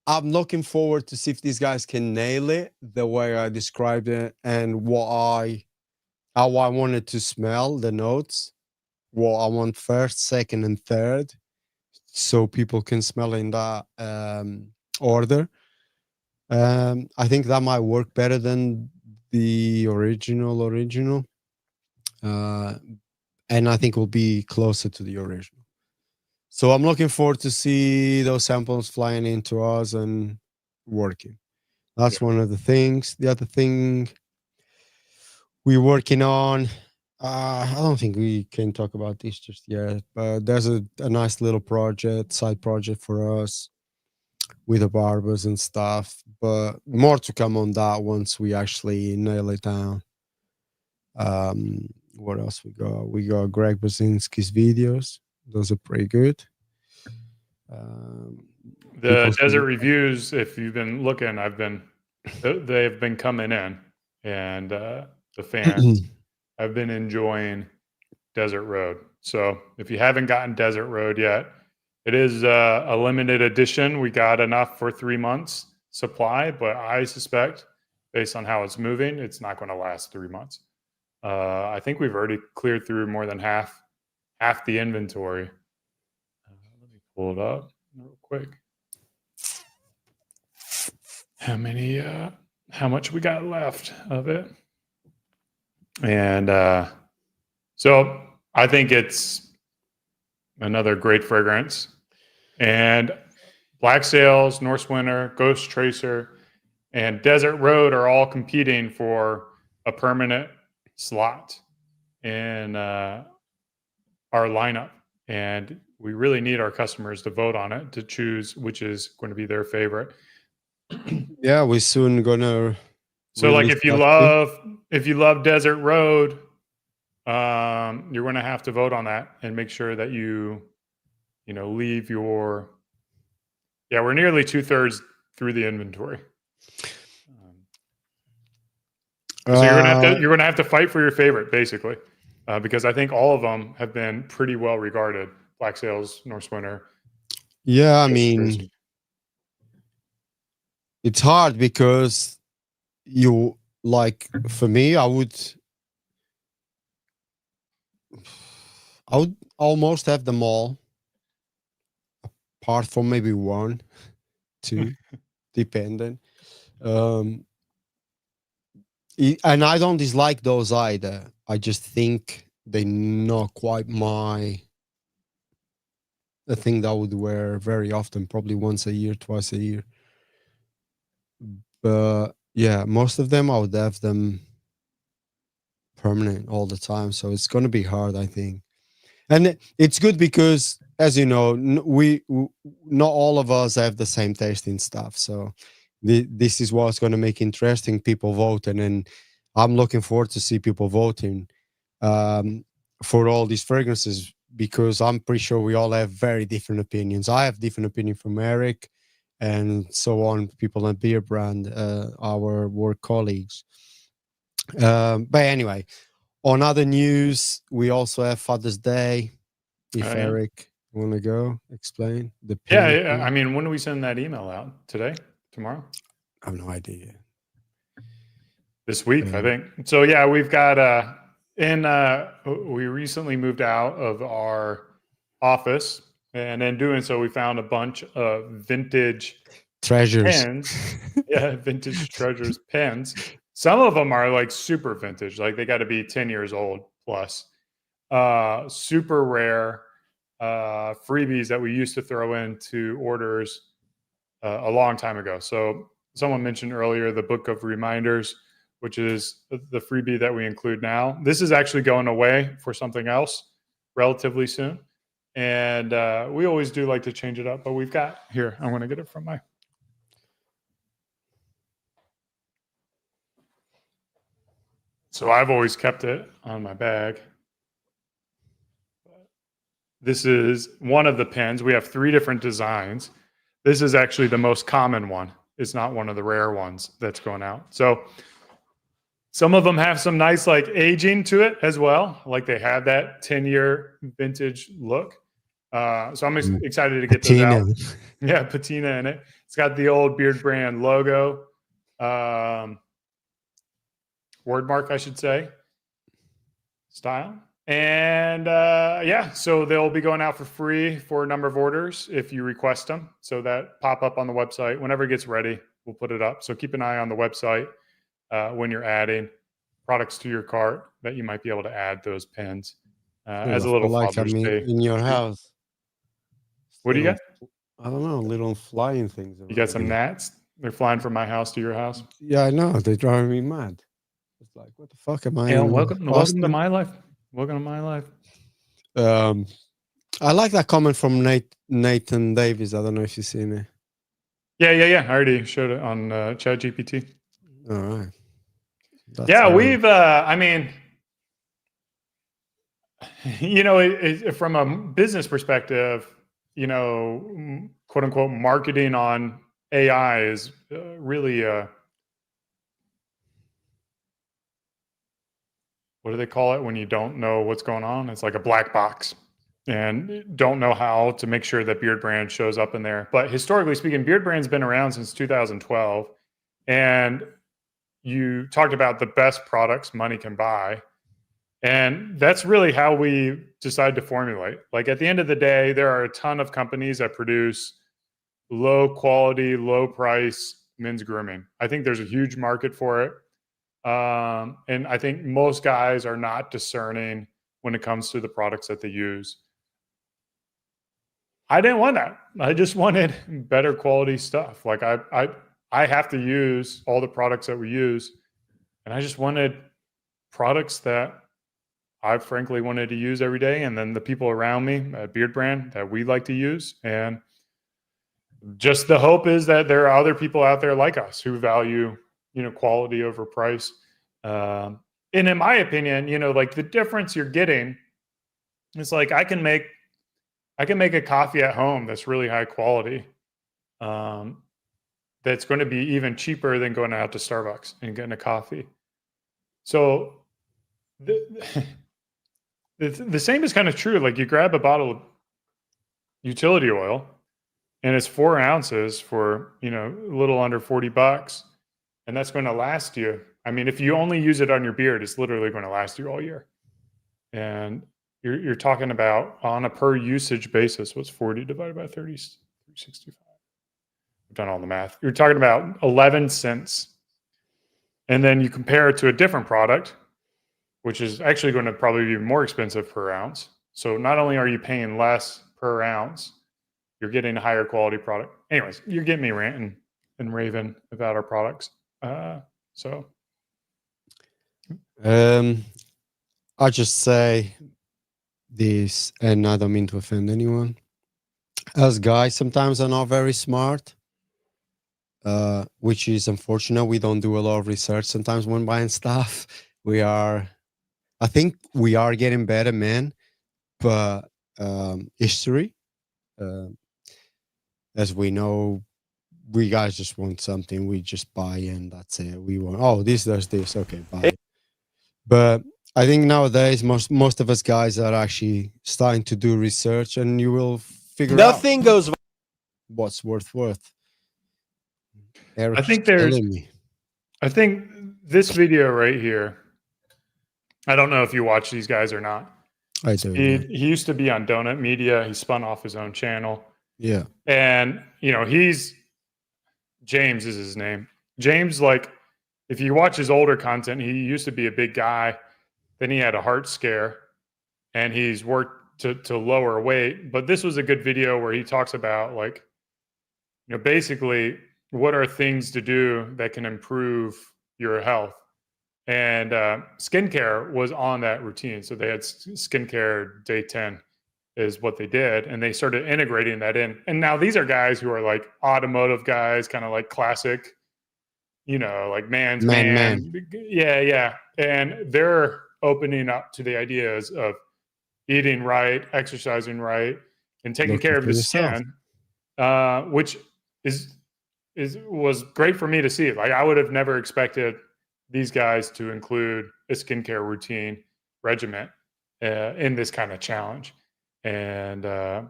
Speaker 1: I'm looking forward to see if these guys can nail it the way I described it and how I wanted to smell the notes. well, I want first, second, and third, so people can smell in that order. I think that might work better than the original, and I think will be closer to the original. So I'm looking forward to see those samples flying into us and working. That's one of the things. The other thing we're working on, I don't think we can talk about this just yet, but there's a nice little side project for us with the barbers and stuff, but more to come on that once we actually nail it down. What else we got? We got Greg Brzezinski's videos. Those are pretty good.
Speaker 2: The desert reviews, if you've been looking, they've been coming in, and the fans have been enjoying Desert Road. So if you haven't gotten Desert Road yet, it is a limited edition. We got enough for 3 months supply, but I suspect, based on how it's moving, it's not going to last 3 months. I think we've already cleared through more than half the inventory. Let me pull it up real quick. How much we got left of it? And so I think it's another great fragrance. And Black Sails, Norse Winter, Ghost Tracer, and Desert Road are all competing for a permanent slot in our lineup. And we really need our customers to vote on it to choose which is going to be their favorite.
Speaker 1: Yeah, we're soon gonna.
Speaker 2: So, like, if you love Desert Road, you're going to have to vote on that and make sure that you leave your. Yeah, we're nearly 2/3 through the inventory. So you're gonna have to fight for your favorite, basically, because I think all of them have been pretty well regarded. Black Sails, Norse Winter.
Speaker 1: Yeah, I mean, it's hard because for me, I would almost have them all, apart from maybe 1, 2, depending. And I don't dislike those either. I just think they're not quite a thing that I would wear very often, probably once a year, twice a year. But yeah, most of them I would have them permanent all the time. So it's going to be hard, I think. And it's good because, as you know, not all of us have the same taste in stuff. So this is what's going to make interesting, people voting. And I'm looking forward to see people voting for all these fragrances, because I'm pretty sure we all have very different opinions. I have different opinion from Eric, and so on, people at Beer Brand, our work colleagues. But anyway, on other news, we also have Father's Day. If Eric, you want to go explain the
Speaker 2: Yeah. I mean, when do we send that email out? Today? Tomorrow?
Speaker 1: I have no idea.
Speaker 2: This week, I think. So yeah, we've got we recently moved out of our office, and in doing so, we found a bunch of vintage
Speaker 1: treasures.
Speaker 2: Pens. Yeah, vintage treasures pens. Some of them are like super vintage, like they got to be 10 years old plus. Super rare freebies that we used to throw into orders a long time ago. So someone mentioned earlier the Book of Reminders, which is the freebie that we include now. This is actually going away for something else relatively soon. And we always do like to change it up, but we've got here, I'm going to get it from my. So I've always kept it on my bag. This is one of the pens. We have 3 different designs. This is actually the most common one. It's not one of the rare ones that's going out. So some of them have some nice like aging to it as well. Like they have that 10-year vintage look. So I'm excited to get those out. Yeah, patina in it. It's got the old Beard Brand logo. Word mark, I should say. Style. And yeah, so they'll be going out for free for a number of orders if you request them. So that pop up on the website whenever it gets ready. We'll put it up. So keep an eye on the website when you're adding products to your cart that you might be able to add those pins as a little
Speaker 1: like
Speaker 2: Father's Day.
Speaker 1: in your house.
Speaker 2: What do you got?
Speaker 1: I don't know, little flying things.
Speaker 2: You got some gnats? They're flying from my house to your house.
Speaker 1: Yeah, I know. They drive me mad. It's like, what the fuck am I?
Speaker 2: Yeah,
Speaker 1: in
Speaker 2: welcome to
Speaker 1: Austin?
Speaker 2: my life. Welcome to my life.
Speaker 1: I like that comment from Nathan Davis. I don't know if you've seen it.
Speaker 2: Yeah. I already showed it on ChatGPT.
Speaker 1: All right.
Speaker 2: We've. I mean, you know, from a business perspective, you know, quote unquote, marketing on AI is really what do they call it when you don't know what's going on? It's like a black box and don't know how to make sure that Beard Brand shows up in there. But historically speaking, Beard Brand's been around since 2012. And you talked about the best products money can buy. And that's really how we decide to formulate. Like at the end of the day, there are a ton of companies that produce low quality, low price men's grooming. I think there's a huge market for it. And I think most guys are not discerning when it comes to the products that they use. I didn't want that. I just wanted better quality stuff. Like I have to use all the products that we use, and I just wanted products that I frankly wanted to use every day. And then the people around me at Beard Brand that we like to use. And just the hope is that there are other people out there like us who value, you know, quality over price. And in my opinion, you know, like the difference you're getting is like, I can make a coffee at home that's really high quality. That's going to be even cheaper than going out to Starbucks and getting a coffee. So the same is kind of true. Like you grab a bottle of utility oil and it's 4 ounces for, you know, a little under $40, and that's going to last you. I mean, if you only use it on your beard, it's literally going to last you all year. And you're talking about on a per usage basis, what's 40 divided by 30, 365. I've done all the math. You're talking about 11 cents. And then you compare it to a different product, which is actually going to probably be more expensive per ounce. So not only are you paying less per ounce, you're getting a higher quality product. Anyways, you're getting me ranting and raving about our products.
Speaker 1: I just say this, and I don't mean to offend anyone. As guys, sometimes are not very smart, which is unfortunate. We don't do a lot of research sometimes when buying stuff. I think we are getting better, man. But history, as we know, we guys just want something. We just buy and that's it. We want, oh, this does this. Okay, buy it. But I think nowadays, most of us guys are actually starting to do research, and you will figure
Speaker 7: Nothing goes.
Speaker 1: what's worth.
Speaker 2: I think this video right here, I don't know if you watch these guys or not.
Speaker 1: I do.
Speaker 2: He used to be on Donut Media. He spun off his own channel.
Speaker 1: Yeah.
Speaker 2: And, you know, James is his name. James, like, if you watch his older content, he used to be a big guy. Then he had a heart scare and he's worked to lower weight. But this was a good video where he talks about, like, you know, basically what are things to do that can improve your health. And skincare was on that routine. So they had skincare day 10 is what they did. And they started integrating that in. And now these are guys who are like automotive guys, kind of like classic, you know, like man's man. Yeah. And they're opening up to the ideas of eating right, exercising right, and taking care of the skin, which was great for me to see. Like I would have never expected these guys to include a skincare routine regimen in this kind of challenge. And I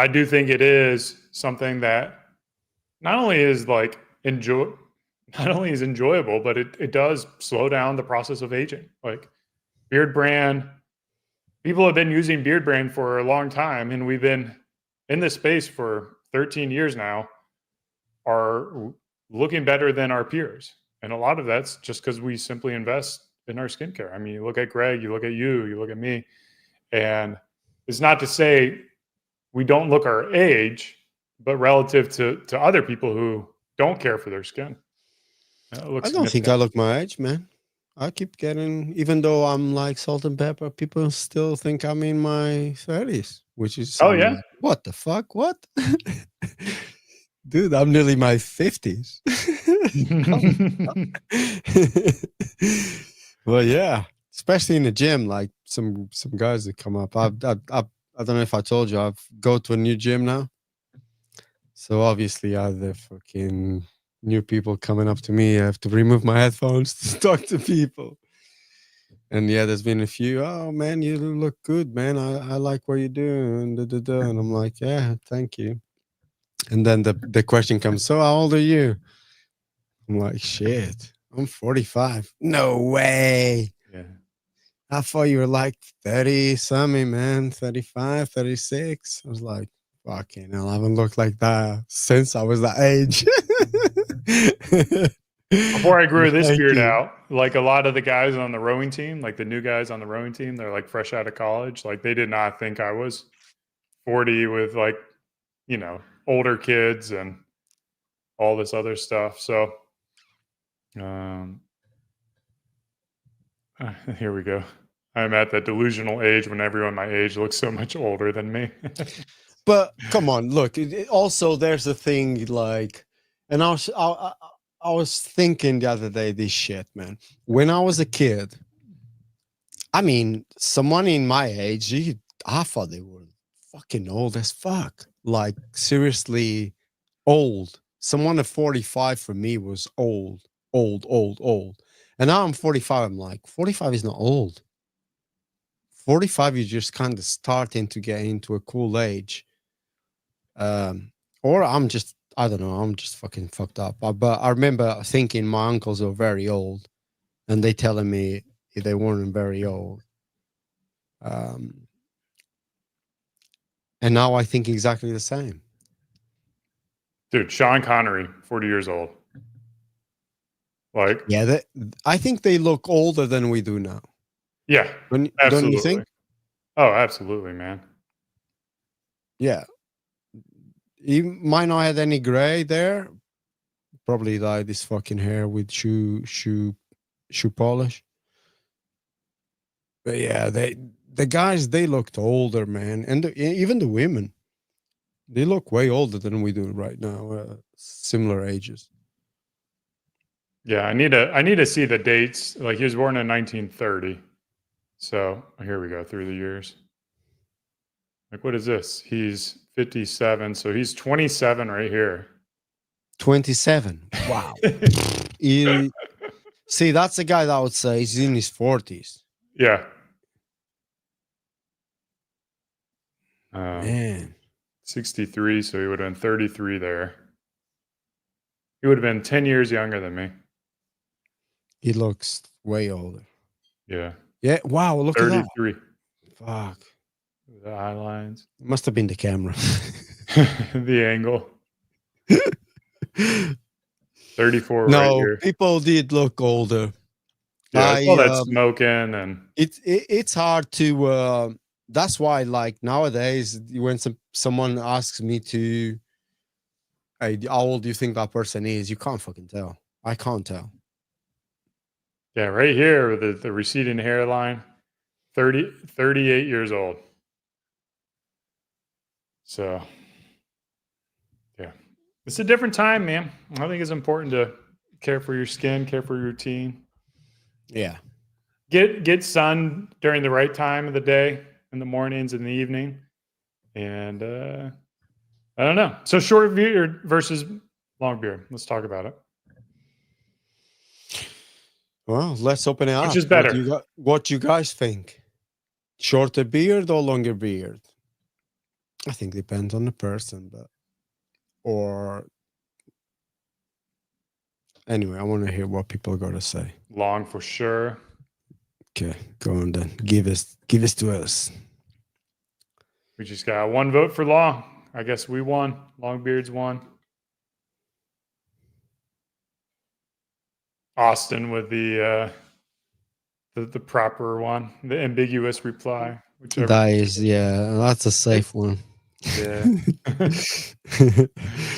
Speaker 2: do think it is something that not only is enjoyable, but it does slow down the process of aging. Like Beard Brand people have been using Beard Brand for a long time, and we've been in this space for 13 years now, are looking better than our peers. And a lot of that's just because we simply invest in our skincare. I mean, you look at Greg, you look at you look at me, and it's not to say we don't look our age, but relative to other people who don't care for their skin, it looks
Speaker 1: I don't think
Speaker 2: significant.
Speaker 1: I look my age, man. I keep getting, even though I'm like salt and pepper, people still think I'm in my 30s, which is,
Speaker 2: Oh
Speaker 1: I'm
Speaker 2: yeah,
Speaker 1: like, what the fuck? What? Dude, I'm nearly my 50s. Well, yeah, especially in the gym, like some guys that come up. I don't know if I told you, I've go to a new gym now. So obviously, I have the fucking new people coming up to me. I have to remove my headphones to talk to people. And yeah, there's been a few. Oh man, you look good, man. I like what you're doing. Da, da, da. And I'm like, yeah, thank you. And then the question comes, so how old are you? I'm like, shit, I'm 45. No way.
Speaker 2: yeah.
Speaker 1: I thought you were like 30 something, man. 35, 36. I was like, fucking hell, I haven't looked like that since I was that age.
Speaker 2: Before I grew this
Speaker 1: Thank
Speaker 2: beard
Speaker 1: you.
Speaker 2: out, like a lot of the guys on the rowing team, like the new guys on the rowing team, they're like fresh out of college. Like they did not think I was 40 with like, older kids and all this other stuff. So, here we go. I'm at that delusional age when everyone my age looks so much older than me.
Speaker 1: But come on, look. Also, there's a thing like, and I was thinking the other day this shit, man. When I was a kid, I mean, someone in my age, I thought they were fucking old as fuck. Like seriously old. Someone at 45 for me was old, old, old, old. And now I'm 45. I'm like, 45 is not old. 45, you're just kind of starting to get into a cool age. Or I don't know, I'm just fucking fucked up. But I remember thinking my uncles are very old and they telling me they weren't very old. And now I think exactly the same.
Speaker 2: Dude, Sean Connery, 40 years old. Like,
Speaker 1: Yeah, I think they look older than we do now.
Speaker 2: yeah,
Speaker 1: Don't you
Speaker 2: absolutely.
Speaker 1: think?
Speaker 2: Oh, absolutely, man.
Speaker 1: Yeah. He might not have any gray there. Probably like this fucking hair with shoe polish. But yeah, the guys, they looked older, man, and even the women, they look way older than we do right now. Similar ages.
Speaker 2: Yeah, I need to see the dates. Like he was born in 1930. So here we go through the years. Like what is this? He's 57, so he's 27 right here.
Speaker 1: 27. Wow. See, that's the guy that I would say he's in his 40s.
Speaker 2: Yeah.
Speaker 1: Man.
Speaker 2: 63, so he would have been 33 there. He would have been 10 years younger than me.
Speaker 1: He looks way older.
Speaker 2: Yeah.
Speaker 1: Yeah. Wow. Look at that.
Speaker 2: 33.
Speaker 1: Fuck.
Speaker 2: The eye lines.
Speaker 1: It must have been the camera.
Speaker 2: The angle. 34
Speaker 1: No,
Speaker 2: right here.
Speaker 1: people did look older.
Speaker 2: Yeah, all that smoking and
Speaker 1: it's hard to that's why like nowadays when someone asks me to, hey, how old do you think that person is, you can't fucking tell. I can't tell.
Speaker 2: yeah, right here the receding hairline, 38 years old. So yeah, it's a different time, man. I think it's important to care for your skin, care for your routine.
Speaker 1: Yeah.
Speaker 2: Get sun during the right time of the day, in the mornings and the evening. And I don't know. So short beard versus long beard. Let's talk about it.
Speaker 1: Well, let's open it up.
Speaker 2: Which is better?
Speaker 1: What you guys think? Shorter beard or longer beard? I think depends on the person, or anyway, I want to hear what people got to say.
Speaker 2: Long for sure.
Speaker 1: Okay, go on then. Give us to us.
Speaker 2: We just got one vote for Long. I guess we won. Longbeards won. Austin with the proper one, the ambiguous reply. Whichever.
Speaker 1: That is, that's a safe one.
Speaker 2: Yeah.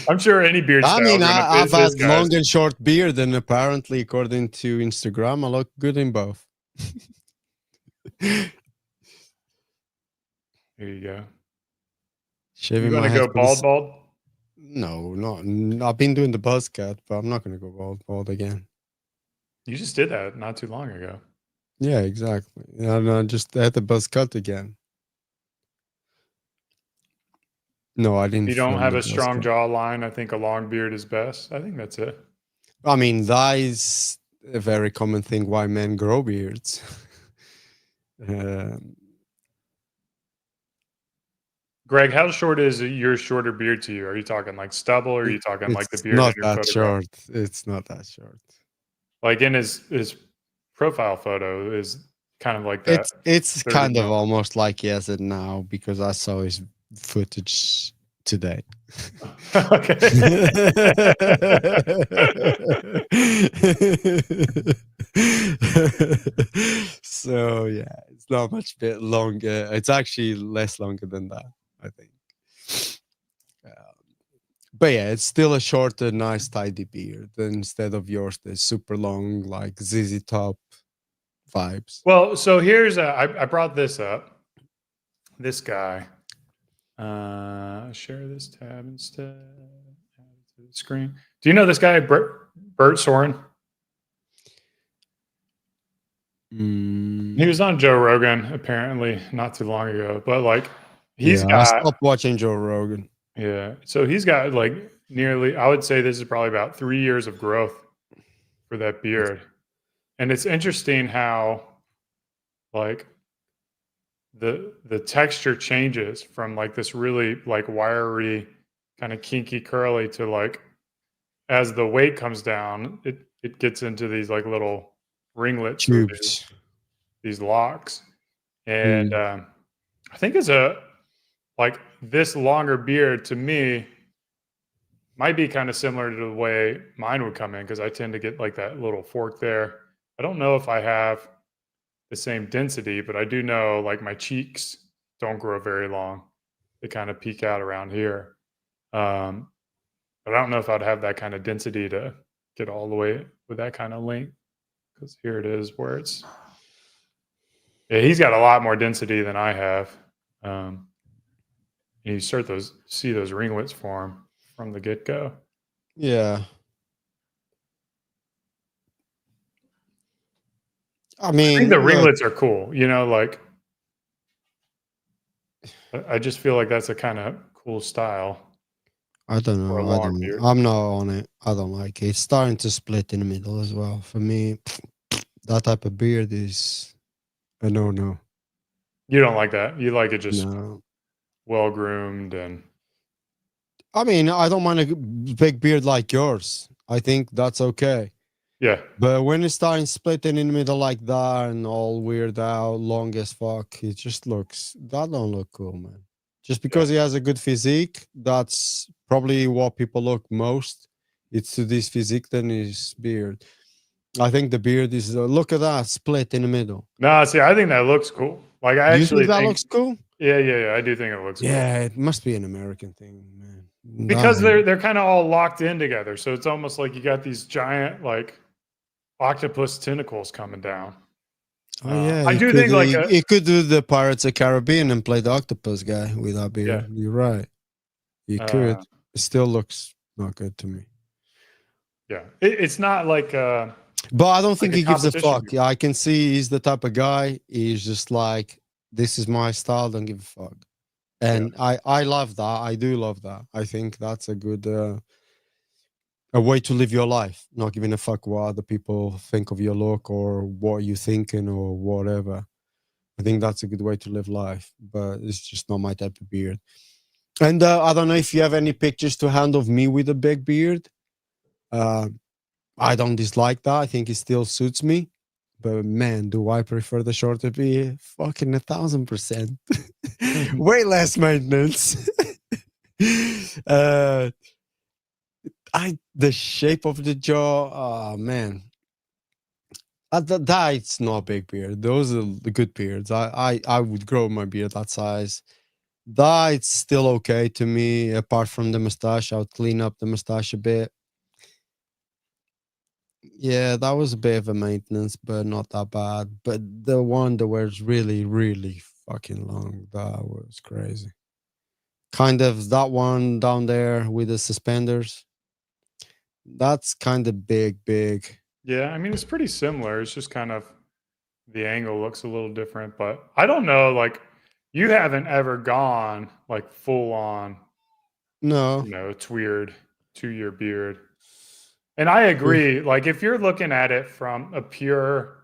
Speaker 2: I'm sure any beard
Speaker 1: I
Speaker 2: style.
Speaker 1: mean, I've had
Speaker 2: this
Speaker 1: long and short beard, and apparently, according to Instagram, I look good in both.
Speaker 2: Here you go.
Speaker 1: Shaving
Speaker 2: You
Speaker 1: my
Speaker 2: want to
Speaker 1: head
Speaker 2: go
Speaker 1: for this-
Speaker 2: bald?
Speaker 1: No, not. I've been doing the buzz cut, but I'm not going to go bald again.
Speaker 2: You just did that not too long ago.
Speaker 1: Yeah, exactly. I just had the buzz cut again. No, I didn't.
Speaker 2: You don't
Speaker 1: film
Speaker 2: have
Speaker 1: the
Speaker 2: a
Speaker 1: buzz
Speaker 2: strong
Speaker 1: cut.
Speaker 2: jawline. I think a long beard is best. I think that's it.
Speaker 1: I mean, that is a very common thing why men grow beards.
Speaker 2: Greg, how short is your shorter beard to you? Are you talking like stubble, or are you talking like the
Speaker 1: It's
Speaker 2: beard
Speaker 1: not
Speaker 2: in your
Speaker 1: that
Speaker 2: photograph?
Speaker 1: short. It's not that short.
Speaker 2: Like in his profile photo is kind of like that.
Speaker 1: It's
Speaker 2: 30
Speaker 1: kind of
Speaker 2: mil.
Speaker 1: almost like he has it now because I saw his footage today.
Speaker 2: Okay.
Speaker 1: So yeah, it's not much bit longer. It's actually less longer than that, I think. But yeah, it's still a shorter, nice, tidy beard instead of yours. The super long, like ZZ Top vibes.
Speaker 2: Well, so here's I brought this up. This guy. Share this tab instead. Add it to the screen. Do you know this guy, Bert Soren? He was on Joe Rogan apparently not too long ago, but like he's
Speaker 1: I
Speaker 2: got
Speaker 1: stopped watching Joe Rogan.
Speaker 2: yeah. So he's got like nearly, I would say this is probably about 3 years of growth for that beard. And it's interesting how like the texture changes from like this really like wiry kind of kinky curly to like as the weight comes down, it gets into these like little ringlets, or
Speaker 1: Tubes.
Speaker 2: these locks. And I think it's like this longer beard to me might be kind of similar to the way mine would come in, because I tend to get like that little fork there. I don't know if I have the same density, but I do know like my cheeks don't grow very long. They kind of peak out around here. But I don't know if I'd have that kind of density to get all the way with that kind of length, because here it is where it's, yeah, he's got a lot more density than I have. You see those ringlets form from the get-go.
Speaker 1: Yeah. I mean,
Speaker 2: I think the ringlets are cool, you know, like I just feel like that's a kind of cool style.
Speaker 1: I don't
Speaker 2: for a
Speaker 1: know.
Speaker 2: long beard.
Speaker 1: I'm not on it. I don't like it. It's starting to split in the middle as well. For me, that type of beard is a no.
Speaker 2: You don't like that. You like it just
Speaker 1: No.
Speaker 2: well groomed and
Speaker 1: I mean, I don't mind a big beard like yours. I think that's okay.
Speaker 2: yeah.
Speaker 1: But when it's starting splitting in the middle like that and all weird out, long as fuck, it just looks, that don't look cool, man. Just because he has a good physique, that's probably what people look most. It's to this physique than his beard. I think the beard is, look at that, split in the middle.
Speaker 2: No, see, I think that looks cool. Like I
Speaker 1: You
Speaker 2: actually
Speaker 1: think that
Speaker 2: think,
Speaker 1: looks cool?
Speaker 2: yeah, I do think it looks cool.
Speaker 1: Yeah, it must be an American thing, man.
Speaker 2: Because
Speaker 1: Nah.
Speaker 2: they're kind of all locked in together. So it's almost like you got these giant like octopus tentacles coming down.
Speaker 1: Oh yeah,
Speaker 2: I
Speaker 1: he
Speaker 2: do
Speaker 1: could,
Speaker 2: think like
Speaker 1: he could do the Pirates of Caribbean and play the octopus guy with that beard.
Speaker 2: Yeah.
Speaker 1: You're right. He could. It still looks not good to me.
Speaker 2: yeah, it's not like
Speaker 1: But I don't think
Speaker 2: a
Speaker 1: he gives a
Speaker 2: competition
Speaker 1: fuck.
Speaker 2: beard.
Speaker 1: Yeah, I can see he's the type of guy. He's just like, this is my style. Don't give a fuck. And I love that. I do love that. I think that's a good a way to live your life. Not giving a fuck what other people think of your look or what you're thinking or whatever. I think that's a good way to live life. But it's just not my type of beard. And I don't know if you have any pictures to hand of me with a big beard. I don't dislike that. I think it still suits me. But man, do I prefer the shorter beard? Fucking 1,000%. Way less maintenance. uh, the shape of the jaw. Oh man, that it's not a big beard. Those are the good beards. I would grow my beard that size. That it's still okay to me. Apart from the mustache, I would clean up the mustache a bit. Yeah, that was a bit of a maintenance, but not that bad. But the one that was really, really fucking long, that was crazy. Kind of that one down there with the suspenders. That's kind of big.
Speaker 2: Yeah, I mean it's pretty similar. It's just kind of the angle looks a little different, but I don't know. Like, you haven't ever gone like full on,
Speaker 1: No.
Speaker 2: it's weird 2-year beard. And I agree. Like, if you're looking at it from a pure,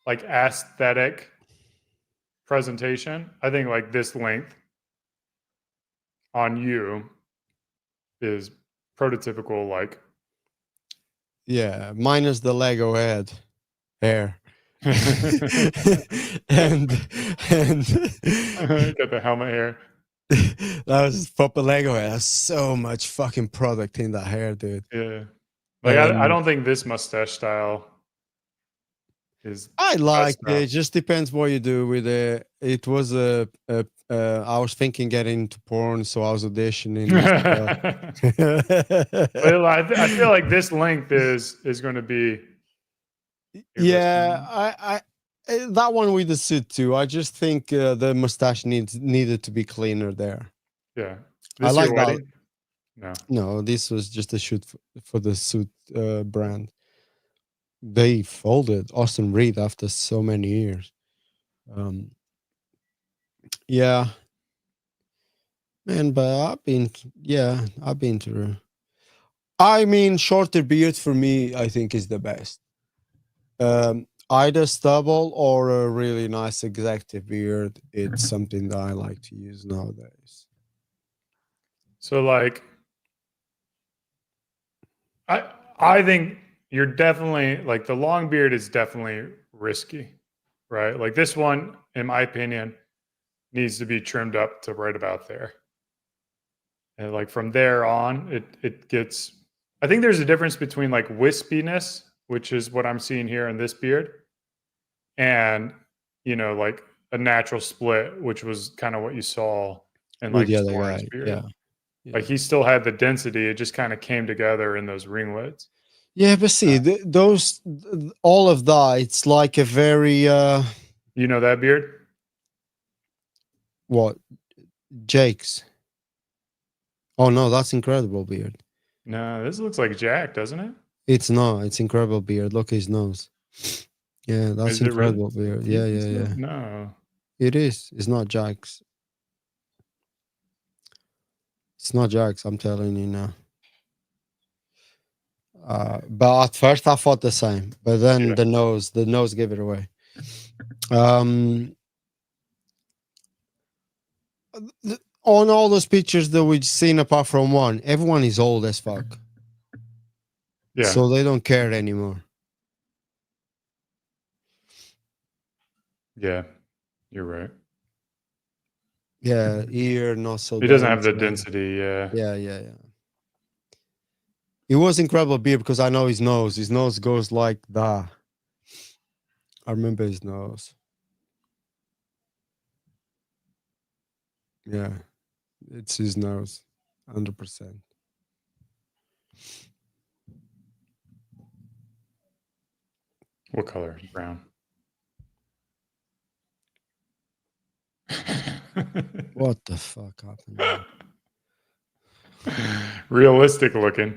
Speaker 2: like, aesthetic presentation, I think like this length on you is prototypical. Like,
Speaker 1: Yeah, minus the Lego head hair. and
Speaker 2: got the helmet hair.
Speaker 1: that was proper Lego hair. There's so much fucking product in that hair, dude.
Speaker 2: Yeah. Like, I don't think this mustache style is.
Speaker 1: I liked
Speaker 2: enough.
Speaker 1: it. Just depends what you do with it. It was I was thinking getting into porn, so I was auditioning.
Speaker 2: Well, I feel like this length is going to be.
Speaker 1: Yeah, I that one with the suit too. I just think the mustache needed to be cleaner there.
Speaker 2: Yeah,
Speaker 1: I like that.
Speaker 2: wedding?
Speaker 1: No, this was just a shoot for the suit brand. They folded Austin Reed after so many years. Yeah, man, but I've been through. I mean, shorter beard for me, I think, is the best. Either stubble or a really nice executive beard. It's something that I like to use nowadays.
Speaker 2: So, like, I think you're definitely, like, the long beard is definitely risky, right? Like, this one, in my opinion, needs to be trimmed up to right about there. And like from there on, it gets. I think there's a difference between like wispiness, which is what I'm seeing here in this beard, and like a natural split, which was kind of what you saw in like
Speaker 1: the other
Speaker 2: Storm's
Speaker 1: guy,
Speaker 2: beard.
Speaker 1: yeah.
Speaker 2: Like he still had the density; it just kind of came together in those ringlets.
Speaker 1: Yeah, but see, all of that, it's like a very
Speaker 2: You know that beard?
Speaker 1: what? Jake's. Oh no, that's incredible beard.
Speaker 2: No, this looks like Jack, doesn't it?
Speaker 1: It's not. It's incredible beard. Look at his nose. Yeah, that's
Speaker 2: Is it really?
Speaker 1: incredible beard. Yeah.
Speaker 2: No.
Speaker 1: It is. It's not Jack's. It's not Jack's. I'm telling you now. But at first I thought the same, but then the nose gave it away. On all those pictures that we've seen, apart from one, everyone is old as fuck.
Speaker 2: Yeah.
Speaker 1: So they don't care anymore.
Speaker 2: Yeah, you're right.
Speaker 1: Yeah, ear not so.
Speaker 2: He doesn't have the
Speaker 1: dense,
Speaker 2: density. Yeah.
Speaker 1: Yeah. It was incredible beard because I know his nose. His nose goes like that. I remember his nose. Yeah, it's his nose, 100%.
Speaker 2: What color? Brown.
Speaker 1: What the fuck happened there?
Speaker 2: Realistic looking.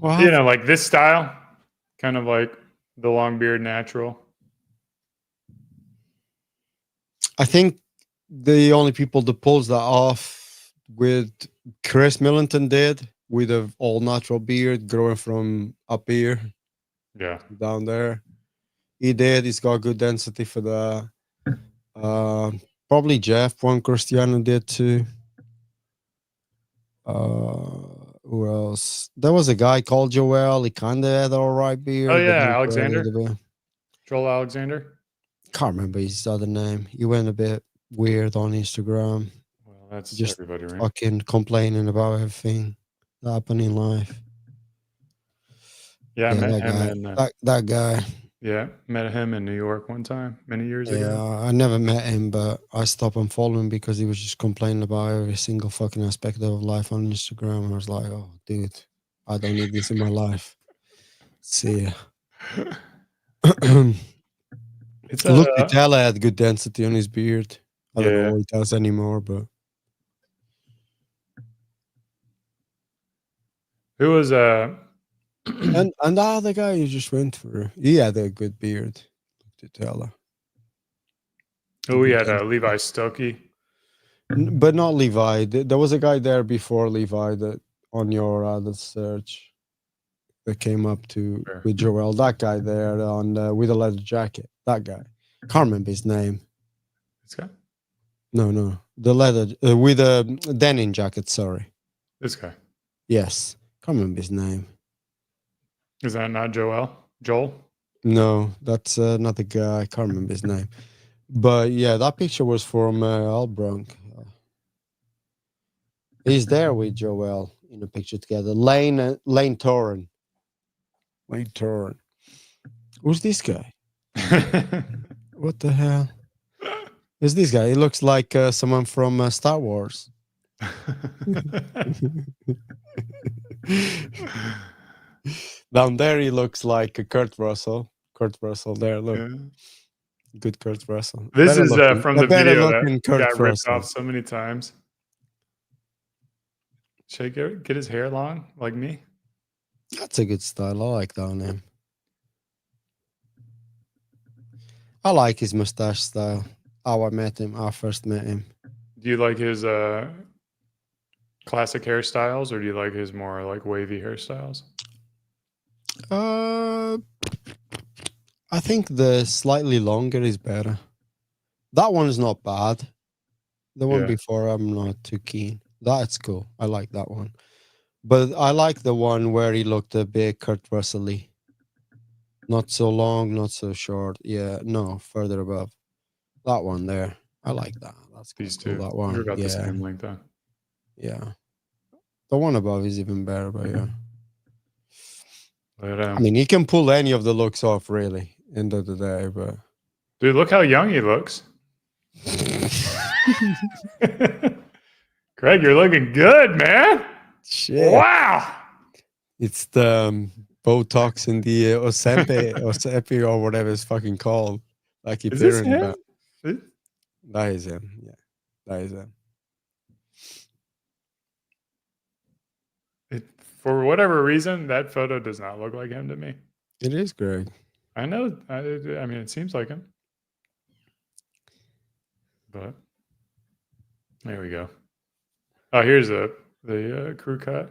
Speaker 1: Well,
Speaker 2: Like this style, kind of like the long beard natural.
Speaker 1: I think the only people that pulls that off with Chris Millington did with a all natural beard growing from up here
Speaker 2: Yeah.
Speaker 1: down there. He did. He's got good density for that. Probably Jeff Juan Cristiano did too. Who else? There was a guy called Joel. He kind of had all right beard.
Speaker 2: Oh
Speaker 1: but
Speaker 2: yeah,
Speaker 1: he
Speaker 2: Alexander,
Speaker 1: went a bit-
Speaker 2: Joel Alexander.
Speaker 1: Can't remember his other name. He went a bit weird on Instagram,
Speaker 2: Well, that's
Speaker 1: just
Speaker 2: everybody, right?
Speaker 1: fucking complaining about everything that happened in life.
Speaker 2: Yeah, I
Speaker 1: Yeah,
Speaker 2: met
Speaker 1: that
Speaker 2: him
Speaker 1: guy.
Speaker 2: in
Speaker 1: That guy.
Speaker 2: met him in New York one time many years
Speaker 1: Yeah,
Speaker 2: ago.
Speaker 1: I never met him, but I stopped and followed him because he was just complaining about every single fucking aspect of life on Instagram. And I was like, oh, dude, I don't need this in my life. See ya.
Speaker 2: It's
Speaker 1: Look, Vitala had good density on his beard. I don't
Speaker 2: Yeah.
Speaker 1: know what he does anymore, but
Speaker 2: who was
Speaker 1: and the other guy you just went for, he had a good beard. Vitala,
Speaker 2: who we had Levi Stokey.
Speaker 1: but not Levi. There was a guy there before Levi that on your other search that came up to
Speaker 2: Sure.
Speaker 1: with Joel. That guy there on with a leather jacket. That guy, can't remember his name.
Speaker 2: This guy.
Speaker 1: No, the leather with a denim jacket. Sorry,
Speaker 2: This guy.
Speaker 1: yes, can't remember his name.
Speaker 2: Is that not Joel? Joel?
Speaker 1: No, that's not the guy. I can't remember his name. But yeah, that picture was from Albronk. He's there with Joel in a picture together. Lane Torren. Lane Torren. Who's this guy? What the hell? Who's this guy? He looks like someone from Star Wars. Down there, he looks like Kurt Russell. Kurt Russell there, look.
Speaker 2: Yeah.
Speaker 1: Good Kurt Russell.
Speaker 2: This
Speaker 1: Better
Speaker 2: is
Speaker 1: looking-
Speaker 2: from
Speaker 1: a
Speaker 2: the
Speaker 1: better
Speaker 2: video that
Speaker 1: looking Kurt
Speaker 2: got ripped
Speaker 1: Russell.
Speaker 2: off so many times. Should I get his hair long like me?
Speaker 1: That's a good style. I like that on him. I like his mustache style. How I met him. I first met him.
Speaker 2: Do you like his classic hairstyles, or do you like his more like wavy hairstyles?
Speaker 1: I think the slightly longer is better. That one is not bad. The one
Speaker 2: Yeah.
Speaker 1: before, I'm not too keen. That's cool. I like that one. But I like the one where he looked a bit Kurt Russell-y. Not so long, not so short. Yeah, no, further above. That one there. I like that. That's
Speaker 2: These
Speaker 1: cool,
Speaker 2: two.
Speaker 1: that
Speaker 2: You're
Speaker 1: one.
Speaker 2: about the
Speaker 1: Yeah,
Speaker 2: same length, huh?
Speaker 1: yeah. The one above is even better, but yeah.
Speaker 2: But,
Speaker 1: I mean, he can pull any of the looks off, really, end of the day, but
Speaker 2: dude, look how young he looks. Greg, you're looking good, man.
Speaker 1: shit.
Speaker 2: Wow.
Speaker 1: It's the Botox in the Ozempic or whatever it's fucking called. I keep
Speaker 2: Is this
Speaker 1: hearing
Speaker 2: him?
Speaker 1: about.
Speaker 2: Is-
Speaker 1: That is him. Yeah, that is him.
Speaker 2: For whatever reason, that photo does not look like him to me.
Speaker 1: It is Greg.
Speaker 2: I know. I mean, it seems like him. But there we go. Oh, here's the crew cut.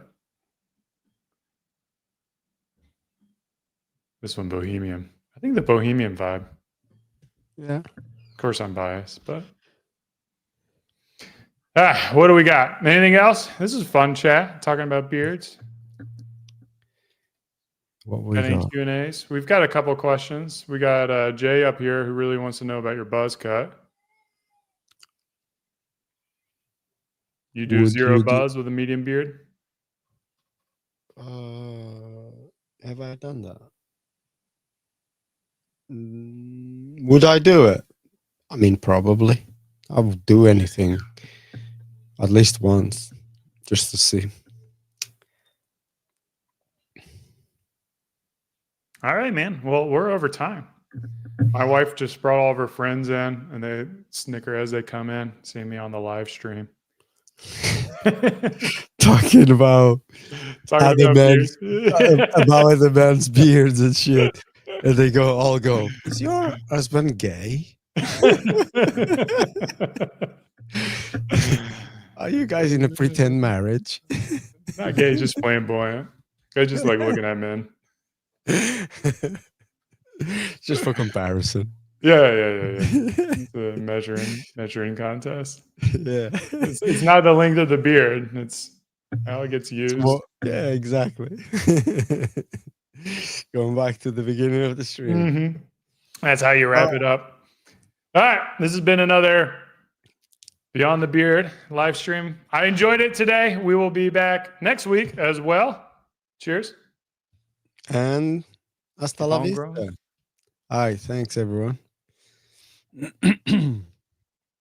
Speaker 2: This one, Bohemian. I think the Bohemian vibe.
Speaker 1: Yeah.
Speaker 2: Of course, I'm biased, but what do we got? Anything else? This is fun chat talking about beards.
Speaker 1: What we
Speaker 2: Any
Speaker 1: got?
Speaker 2: Q&As? We've got a couple questions. We got Jay up here who really wants to know about your buzz cut. You do
Speaker 1: Would
Speaker 2: zero
Speaker 1: you do-
Speaker 2: buzz with a medium beard?
Speaker 1: Have I done that? Would I do it? I mean, probably. I would do anything at least once just to see.
Speaker 2: All right, man. Well, we're over time. My wife just brought all of her friends in, and they snicker as they come in, seeing me on the live stream.
Speaker 1: Talking about
Speaker 2: Talking
Speaker 1: Other
Speaker 2: about
Speaker 1: men's-
Speaker 2: beards.
Speaker 1: about the men's beards and shit. And they all go, is your husband gay? Are you guys in a pretend marriage?
Speaker 2: Not gay, just flamboyant. Guys just like looking at men.
Speaker 1: Just for comparison.
Speaker 2: Yeah. It's a measuring contest.
Speaker 1: Yeah.
Speaker 2: It's not the length of the beard. It's How it gets used.
Speaker 1: Well, yeah, exactly. Going back to the beginning of the stream.
Speaker 2: Mm-hmm. That's how you wrap it up. All right. This has been another Beyond the Beard live stream. I enjoyed it today. We will be back next week as well. Cheers.
Speaker 1: And hasta la vista.
Speaker 2: Homegrown.
Speaker 1: All right. Thanks, everyone.